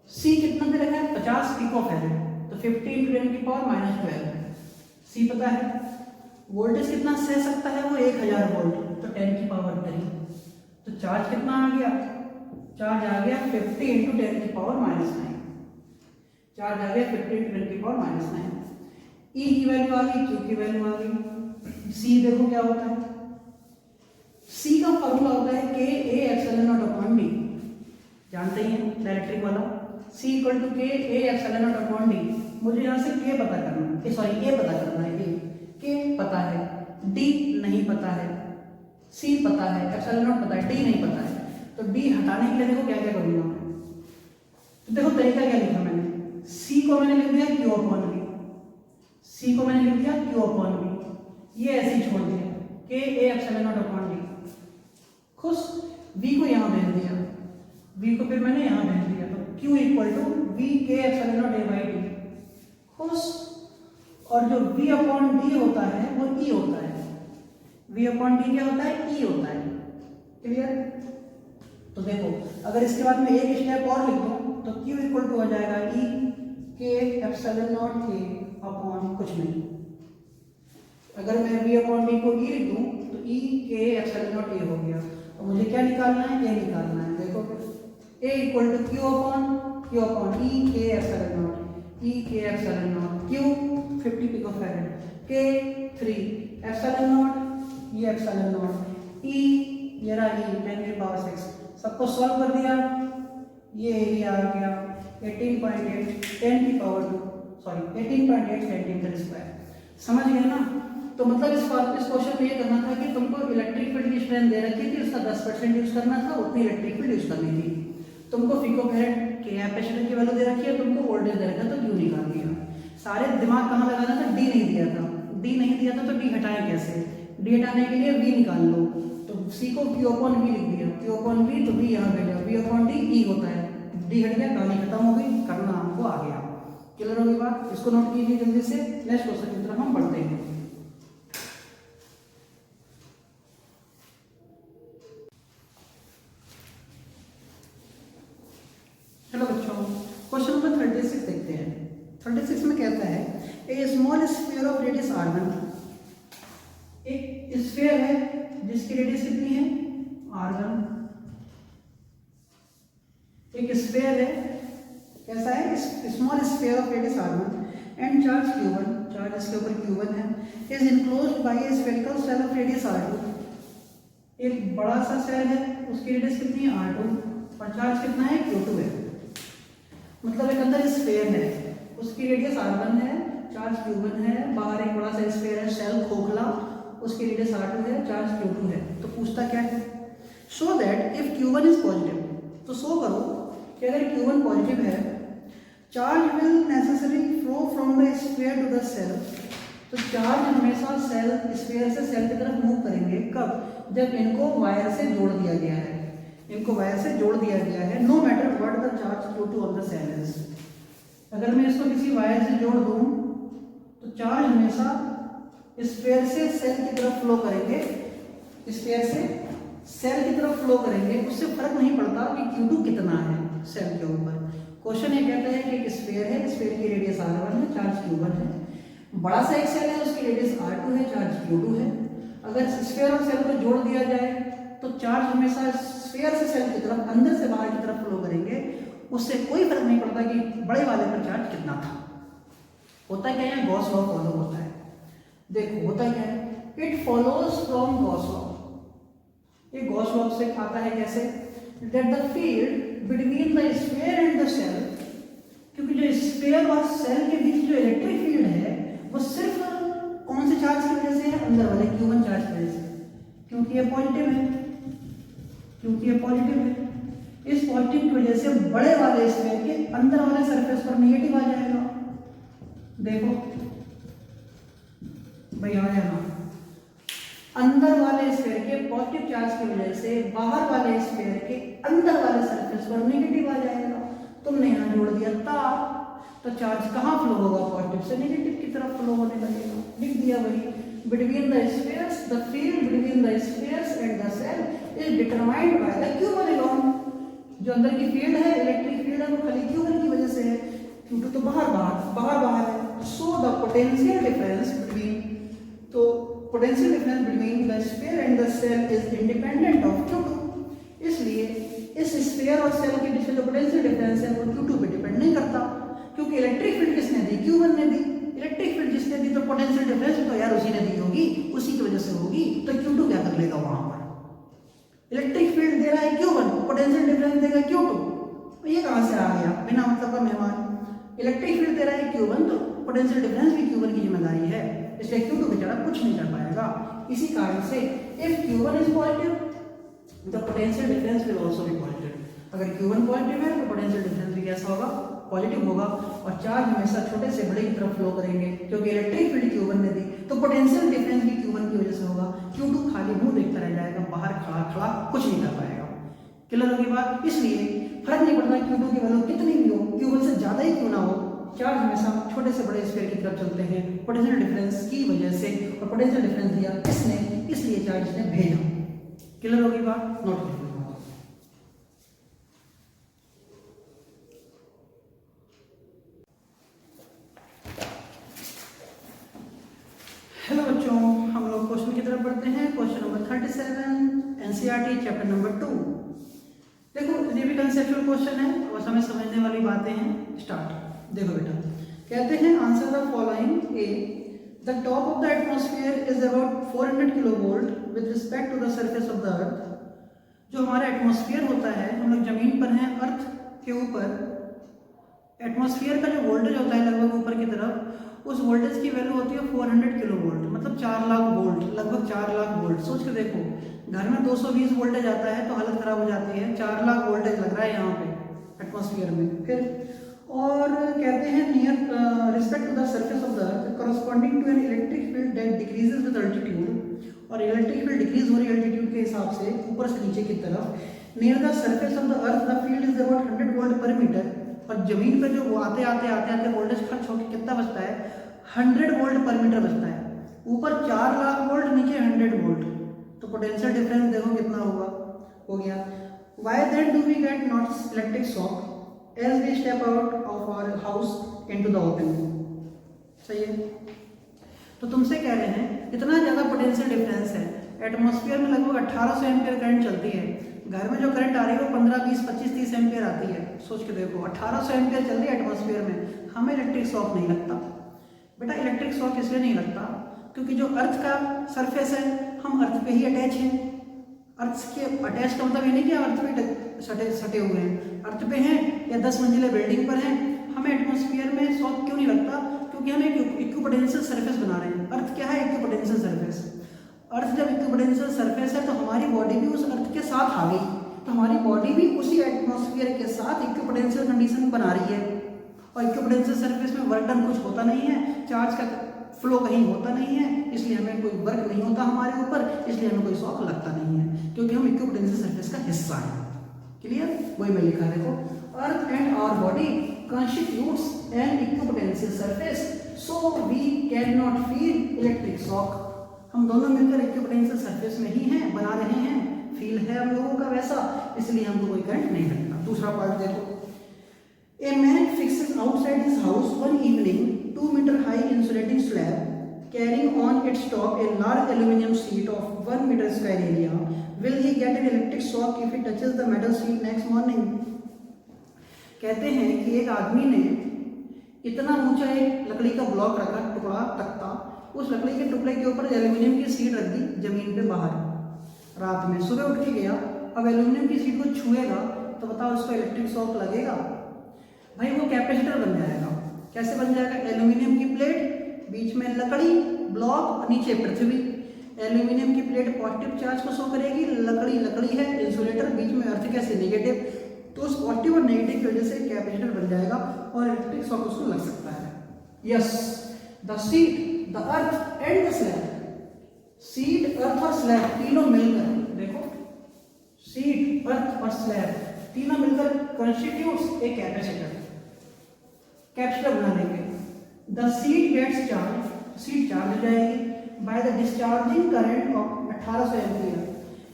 सी कितना दे रखा है, 50 पिकोफैरेड, तो 15 × 10 की पावर -12 सी पता है। वोल्टेज कितना सह सकता है, वो 1000 वोल्ट, तो 10 की पावर 3। तो चार्ज कितना आ गया, चार्ज आ गया 50 × 10 की पावर -9, चार्ज आ गया 50 × 10 की पावर -9। ई की वैल्यू आ गई, क्यू की वैल्यू आ गई। सी देखो क्या होता है, सी का फॉर्मूला होता है के ए एप्सिलॉन नॉट अपॉन डी, जानते ही हैं डाइलेक्ट्रिक वाला। C इक्वल टू के ए एप्सिलॉन नॉट अपॉन डी। मुझे यहाँ से के पता करना है, सॉरी ए पता करना है, के पता है, डी नहीं पता है, C पता है, एप्सिलॉन नॉट पता है, डी नहीं पता है। तो डी हटाने के लिए देखो क्या क्या करूँगा मैं। तो देखो तरीका क्या लिखा मैंने, C को मैंने लिख दिया Q अपॉन V, C को मैंने लिख दिया Q अपॉन V, ये ऐसे ही छोड़ दिया के ए एप्सिलॉन नॉट अपॉन डी। खुश, V को यहाँ भेज दिया, V को फिर मैंने यहाँ भेज दिया, तो Q इक्वल टू V के epsilon not a by D. खुश, और जो V अपॉन डी होता है वो E होता है। V अपॉन डी क्या होता है, E होता है। क्लियर। तो देखो अगर इसके बाद में एक स्टेप और लिख दूं तो Q इक्वल टू हो जाएगा E के एप्सिलॉन नॉट ए अपॉन कुछ नहीं। अगर मैं V अपॉन डी को E लिख दूं तो E के एप्सिलॉन नॉट ए हो गया। और मुझे क्या निकालना है, A निकालना है। देखो A equal to Q upon E के एप्सिलॉन नॉट, E के epsilon naught, Q 50 picofarad, K 3 epsilon naught, ये एप्सिलॉन नॉट, E ये रहा E 10 की पावर 6। सबको सॉल्व कर दिया, ये एरिया आ गया 18.8 10 की पावर 2, सॉरी 18.8 सेंटीमीटर स्क्वायर। समझ गए ना। तो मतलब इस क्वेश्चन में ये करना था कि तुमको इलेक्ट्रिक फील्ड की स्ट्रेंथ दे रखी थी, उसका 10% यूज करना था, उतनी इलेक्ट्रिक फील्ड यूज करनी थी। तुमको पिकोफैरेड के कैपेसिटर की वैल्यू दे रखी है, तुमको वोल्टेज दे रखा है, तो क्यू निकाल दिया। सारे दिमाग कहाँ लगाना था, डी नहीं दिया था, डी नहीं दिया था तो डी हटाएं कैसे, डी हटाने के लिए वी निकाल लो, तो सी को क्यू अपॉन वी लिख दिया, क्यू अपॉन वी तो वी यहाँ बैठा, वी अपॉन डी ई होता है, डी हट गया, कहानी खत्म हो गई, करना हमको आ गया। क्लियर होगी बात, इसको नोट कीजिए जल्दी से। नेक्स्ट क्वेश्चन की तरफ हम बढ़ते हैं। चलो बच्चों, क्वेश्चन नंबर 36 देखते हैं। 36 में कहता है a small sphere of radius r1, एक स्फीयर है जिसकी रेडियस कितनी है r1, एक स्फीयर है, कैसा है, small sphere of radius r1 and charge q1, charge इसके ऊपर q1 है, is enclosed by a spherical shell of radius r2, एक बड़ा सा शेल है, उसकी रेडियस कितनी है r2 और चार्ज कितना है q2 है। मतलब एक अंदर स्फीयर है, उसकी रेडियस r1 है, चार्ज q1 है, बाहर एक बड़ा सा स्फीयर है, शेल खोखला, उसकी रेडियस r2 है, चार्ज q2 है। तो पूछता क्या है, show that if q1 is positive, तो शो करो कि अगर q1 पॉजिटिव है, charge will necessary flow from the sphere to the shell, तो चार्ज हमेशा सेल स्फीयर से सेल की तरफ मूव करेंगे, कब, जब इनको वायर से जोड़ दिया गया है, इनको वायर से जोड़ दिया गया है, no matter what the charge q2 on the shell is. अगर मैं इसको किसी वायर से जोड़ दूं तो चार्ज हमेशा स्फीयर से सेल की तरफ फ्लो करेंगे, स्फीयर से सेल की तरफ फ्लो करेंगे, उससे फर्क नहीं पड़ता कि q2 कितना है सेल के ऊपर। क्वेश्चन ये कहता है कि एक स्फीयर है, स्फीयर की रेडियस r1 है, चार्ज q1 है, बड़ा सा एक सेल है, उसकी रेडियस r2 है, चार्ज q2 है। अगर स्फीयर और सेल को जोड़ दिया जाए तो चार्ज हमेशा स्फीयर से सेल की तरफ, अंदर से बाहर की तरफ फ्लो करेंगे, उससे कोई फर्क नहीं पड़ता कि बड़े वाले पर चार्ज कितना था। होता क्या है, गॉस लॉ फॉलो होता है। देखो होता क्या है, it follows from Gauss law, ये गॉस लॉ से आता है कैसे, that the field between the sphere and the shell, क्योंकि जो स्फीयर और सेल के बीच जो इलेक्ट्रिक फील्ड है वो सिर्फ कौन से चार्ज की वजह से है, अंदर वाले q1 चार्ज की वजह से, क्योंकि ये पॉजिटिव है, क्योंकि ये पॉजिटिव है। इस पॉजिटिव की वजह से बड़े वाले स्फीयर के अंदर वाले सरफेस पर नेगेटिव आ जाएगा। देखो भाई आ जाना, अंदर वाले स्फीयर के पॉजिटिव चार्ज की वजह से बाहर वाले स्फीयर के अंदर वाले सरफेस पर नेगेटिव आ जाएगा। तुमने यहाँ जोड़ दिया तार, तो चार्ज कहाँ फ्लो होगा, पॉजिटिव से नेगेटिव की तरफ फ्लो होने लगेगा। लिख दिया वही, between the spheres, the field between the spheres and the cell is determined by the q1 alone। जो अंदर की फील्ड है, इलेक्ट्रिक फील्ड है, वो खाली q1 की वजह से है, q2 तो बाहर है। So the potential difference between, तो potential difference between the sphere and the cell is independent of q2। इसलिए इस स्फीयर और सेल के बीच में जो पोटेंशियल डिफरेंस है वो q2 पे डिपेंड नहीं करता, क्योंकि इलेक्ट्रिक फील्ड किसने दी, q1 ने दी। इलेक्ट्रिक फील्ड जिसने दी तो पोटेंशियल डिफरेंस तो यार उसी ने दी होगी, उसी की वजह से होगी, तो q2 क्या कर लेगा वहां पर। इलेक्ट्रिक फील्ड दे रहा है q1, पोटेंशियल डिफरेंस देगा q2, ये कहां से आ गया, बिना मतलब का मेहमान। इलेक्ट्रिक फील्ड दे रहा है q1 तो पोटेंशियल डिफरेंस भी q1 की जिम्मेदारी है, इसलिए q2 बेचारा कुछ नहीं कर पाएगा। इसी कारण से if q1 is positive the potential difference will also be positive. अगर q1 पॉजिटिव है तो पोटेंशियल डिफरेंस भी कैसा होगा, पॉजिटिव होगा, और चार्ज हमेशा छोटे से बड़े की तरफ फ्लो करेंगे, क्योंकि इलेक्ट्रिक फील्ड q1 ने दी तो पोटेंशियल डिफरेंस भी q1 की वजह से होगा। q2 खाली मुंह देखता रह जाएगा, बाहर खड़ा खड़ा कुछ नहीं कर पाएगा। क्लियर होगी बात। इसलिए फर्क नहीं पड़ता q2 की वैल्यू कितनी भी हो, q1 से ज्यादा ही क्यों ना हो, चार्ज हमेशा छोटे से बड़े स्फीयर की तरफ चलते हैं पोटेंशियल डिफरेंस की वजह से, और पोटेंशियल डिफरेंस दिया किसने, इसलिए चार्ज ने भेजा। क्लियर होगी बात, नोट कर लो। हेलो बच्चों, हम लोग क्वेश्चन की तरफ बढ़ते हैं। Question number 37 NCERT chapter number 2। देखो ये भी कंसेप्चुअल क्वेश्चन है और हमें समझने वाली बातें हैं। स्टार्ट। देखो बेटा, कहते हैं answer the following. A, the top of the atmosphere is about 400 kilovolt with respect to the surface of the earth. जो हमारा एटमॉस्फेयर होता है, हम लोग जमीन पर हैं, अर्थ के ऊपर एटमॉस्फेयर का जो वोल्टेज होता है लगभग ऊपर की तरफ, उस वोल्टेज की वैल्यू होती है 400 किलो वोल्ट, मतलब 4 लाख वोल्ट, लगभग 4 लाख वोल्ट। सोच के देखो, घर में 220 वोल्टेज आता है तो हालत खराब हो जाती है, 4 लाख वोल्टेज लग रहा है यहाँ पे, एटमॉस्फेयर में। फिर और कहते हैं near respect to the surface of the earth corresponding to an electric field that decreases with altitude, और इलेक्ट्रिक फील्ड डिक्रीज हो रही है अल्टीट्यूड के हिसाब से ऊपर से नीचे की तरफ। Near the surface of the earth the field is about 100 volt पर मीटर, और जमीन पर जो वो आते आते वोल्टेज खर्च होकर कितना बचता है 100 वोल्ट पर मीटर बचता है। ऊपर 4 लाख वोल्ट, नीचे 100 वोल्ट, तो पोटेंशियल डिफरेंस देखो कितना होगा, हो गया। Why then do we get not electric shock as we step out of our house into the open? सही है। तो तुमसे कह रहे हैं इतना ज़्यादा पोटेंशियल डिफरेंस है, एटमॉस्फेयर में लगभग 1800 एम्पियर करंट चलती है, घर में जो करंट आ रही है वो 15, 20, 25, 30 एम्पियर आती है। सोच के देखो 1800 एम्पियर चल रही है एटमॉस्फेयर में, हमें इलेक्ट्रिक शॉक नहीं लगता। बेटा इलेक्ट्रिक शॉक इसलिए नहीं लगता क्योंकि जो अर्थ का सरफेस है हम अर्थ पे ही अटैच हैं। अर्थ के अटैच का मतलब ये नहीं कि हम अर्थ पे सटे हुए हैं, अर्थ पे हैं या 10 मंजिले बिल्डिंग पर हैं, हमें एटमॉस्फेयर में शॉक क्यों नहीं लगता? क्योंकि हम एक इक्विपोटेंशियल सरफेस बना रहे हैं। अर्थ क्या है? Equipotential surface. अर्थ जब इक्विपोटेंशियल सरफेस है तो हमारी बॉडी भी उस अर्थ के साथ आ गई, तो हमारी बॉडी भी उसी एटमॉस्फेयर के साथ इक्विपोटेंशियल कंडीशन बना रही है। और इक्विपोटेंशियल सरफेस में वर्क डन कुछ होता नहीं है, चार्ज का फ्लो कहीं होता नहीं है, इसलिए हमें कोई वर्क नहीं होता हमारे ऊपर, इसलिए हमें कोई शॉक लगता नहीं है, क्योंकि हम इक्विपोटेंशियल सरफेस का हिस्सा हैं। क्लियर? वही मैं लिखा देखो, earth and our body constitutes an equipotential surface, so we cannot feel electric shock. हम दोनों मिलकर इक्विपोटेंशियल सरफेस में ही हैं, बना रहे हैं, फील है हम लोगों का वैसा, इसलिए हमको कोई करंट नहीं लगता। दूसरा पार्ट देखो, A man fixes outside his house one evening 2 meter high insulating slab carrying on its top a large aluminum sheet of 1 meter square area. Will he get an electric shock if he touches the metal sheet next morning? कहते हैं कि एक आदमी ने इतना ऊंचा एक लकड़ी का ब्लॉक रखा, टुकड़ा तख्ता, उस लकड़ी के टुकड़े के ऊपर एल्यूमिनियम की सीट रख दी जमीन पे बाहर रात में। सुबह उठ के गया, अब एल्यूमिनियम की सीट को छुएगा तो बताओ उसको इलेक्ट्रिक शॉक लगेगा? भाई वो कैपेसिटर बन जाएगा। कैसे बन जाएगा? एल्यूमिनियम की प्लेट, बीच में लकड़ी ब्लॉक, नीचे पृथ्वी। एल्यूमिनियम की प्लेट पॉजिटिव चार्ज को शो करेगी, लकड़ी है इंसुलेटर, बीच में अर्थ कैसे नेगेटिव, तो उस पॉजिटिव और नेगेटिव की वजह से कैपेसिटर बन जाएगा और इलेक्ट्रिक शॉक उसको लग सकता है। Yes, the seat, the earth and the slab, seat, earth और स्लैब तीनों मिलकर, देखो सीट, अर्थ और स्लैब तीनों मिलकर कॉन्स्टिट्यूट्स ए कैपेसिटर। कैपेसिटर बना लेंगे। The seat gets charge, seat charge हो जाएगी by the discharging current of 1800 ampere,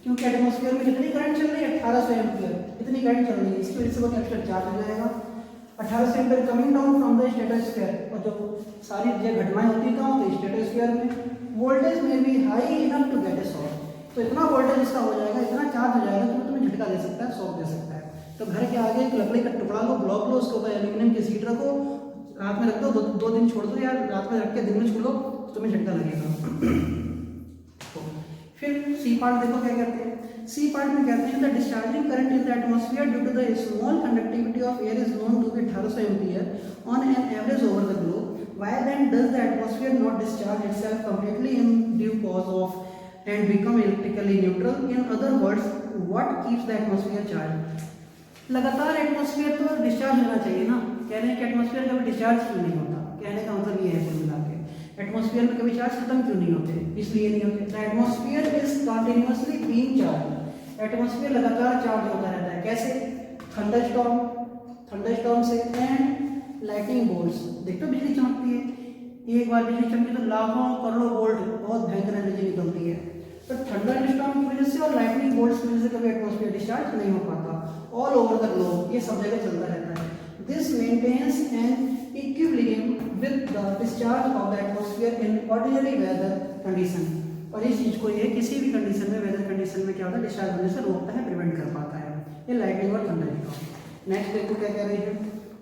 क्योंकि एटमॉस्फेयर में कितनी करंट चल रही है? 1800 एम्पियर, इतनी करंट चल रही है, इसकी वजह से वो कैपेसिटर चार्ज हो जाएगा। 1800 ampere coming down from the stratosphere, और जो सारी जो घटनाएं होती हैं कहाँ होती है? स्ट्रेटोस्फीयर में। वोल्टेज में be high enough to get a shock, तो इतना वोल्टेज इसका हो जाएगा, इतना चार्ज हो जाएगा कि तुम्हें झटका दे सकता है, शॉक दे सकता है। तो घर के आगे एक लकड़ी का टुकड़ा लो, ब्लॉक लो, उसके ऊपर एल्यूमिनियम की सीट रखो, रात में रख दो, दो दिन छोड़ दो यार, रात में रख के दिन में छोड़ दो, तुम्हें झटका लगेगा। फिर सी पार्ट देखो क्या कहते हैं। सी पार्ट में कहते हैं the discharging current in the atmosphere due to the small conductivity of air is known to be 1800 ampere on an average over the globe. Why then does the atmosphere not discharge itself completely in due course of and become electrically neutral? In other words, what keeps the atmosphere charge? लगातार atmosphere तो discharge होना चाहिए ना। कह रहे हैं कि atmosphere कभी डिस्चार्ज क्यों नहीं होता? कहने का मतलब ये है कुल मिला के, एटमॉस्फेयर में कभी चार्ज खत्म क्यों नहीं होते? इसलिए नहीं होते। The atmosphere is continuously being charge, atmosphere लगातार चार्ज होता रहता है। कैसे? थंडरस्टॉर्म, थंडरस्टॉर्म से एंड लाइटनिंग बोल्ट्स। देखो बिजली चमकती है, एक बार बिजली चमकी तो लाखों करोड़ों वोल्ट बहुत भयंकर एनर्जी निकलती है। तो थंडरस्टॉर्म की वजह से और लाइटनिंग बोल्ट्स की वजह से कभी एटमॉस्फेयर डिस्चार्ज नहीं हो पाता। ऑल ओवर द ग्लोब ये सब जगह चलता रहता है। This maintains an equilibrium with the discharge of the atmosphere in ordinary weather condition. और इस चीज को ये किसी भी कंडीशन में, वेदर कंडीशन में क्या होता है? डिस्चार्ज होने से रोकता है, प्रिवेंट कर पाता है। ये लाइटनिंग और थंडरस्टॉर्म। नेक्स्ट देखो क्या कह रही है।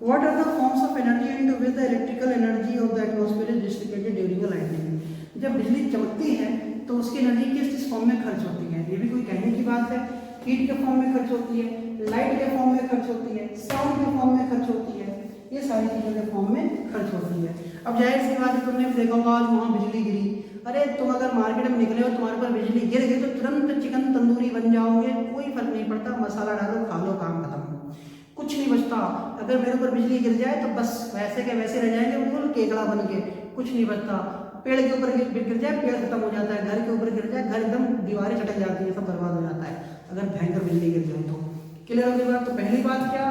What are the forms of energy into which the electrical energy of the atmosphere is dissipated during the lightning? जब बिजली चमकती है तो उसकी एनर्जी किस फॉर्म में खर्च होती है? ये भी कोई कहने की बात है। हीट के फॉर्म में खर्च होती है, लाइट के फॉर्म में खर्च होती है, साउंड के फॉर्म में खर्च होती है, ये सारी चीजों के फॉर्म में खर्च होती है। अब जाहिर सी बात है, तुमने देखा होगा आज वहाँ बिजली गिरी, अरे तुम अगर मार्केट में निकले हो, तुम्हारे पर बिजली गिर गई तो तुरंत चिकन तंदूरी बन जाओगे, कोई फर्क नहीं पड़ता, मसाला डालो खा लो, काम खत्म, कुछ नहीं बचता अगर मेरे ऊपर बिजली गिर जाए तो बस वैसे के वैसे रह जाएंगे, बिल्कुल केकड़ा बन के, कुछ नहीं बचता। पेड़ के ऊपर गिर जाए पेड़ खत्म हो जाता है, घर के ऊपर गिर जाए घर एकदम दीवारें चटक जाती है, सब बर्बाद हो जाता है अगर भयंकर बिजली गिर जाए तो। क्लियर होगी बात? तो पहली बात क्या,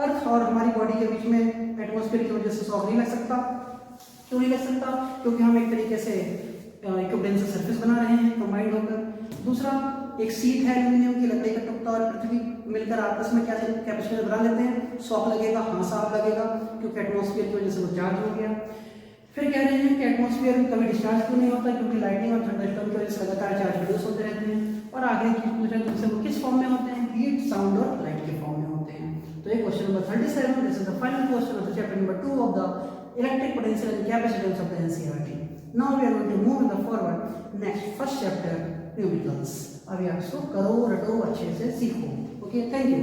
अर्थ और हमारी बॉडी के बीच में एटमॉस्फेयर की वजह से शॉक नहीं लग सकता। क्यों नहीं लग सकता? क्योंकि हम एक तरीके से इक्विपोटेंशियल सरफेस बना रहे हैं कंबाइंड होकर। दूसरा, एक सीट है एल्यूमिनियम की, लकड़ी का टुकड़ा और पृथ्वी मिलकर आपस में क्या कैपेसिटेंस बना लेते हैं, शॉक लगेगा, हाँ साफ लगेगा, क्योंकि एटमॉस्फेयर की वजह से वो चार्ज हो गया। फिर कह रहे हैं कि एटमॉस्फेयर में कभी डिस्चार्ज क्यों नहीं होता, क्योंकि लाइटनिंग और थंडरस्टॉर्म की वजह से लगातार चार्ज प्रोड्यूस होते रहते हैं। और आगे चीज पूछ रहे हैं तुमसे, वो किस फॉर्म में होते हैं, हीट, साउंड और लाइट के फॉर्म में होते हैं। तो ये question number 37, this is the final question of the chapter number 2 of the electric potential and capacitance of the NCERT. Now we are going to move in the forward next first chapter numericals. अभी आप इसको करो, रटो, अच्छे से सीखो। Okay, thank you.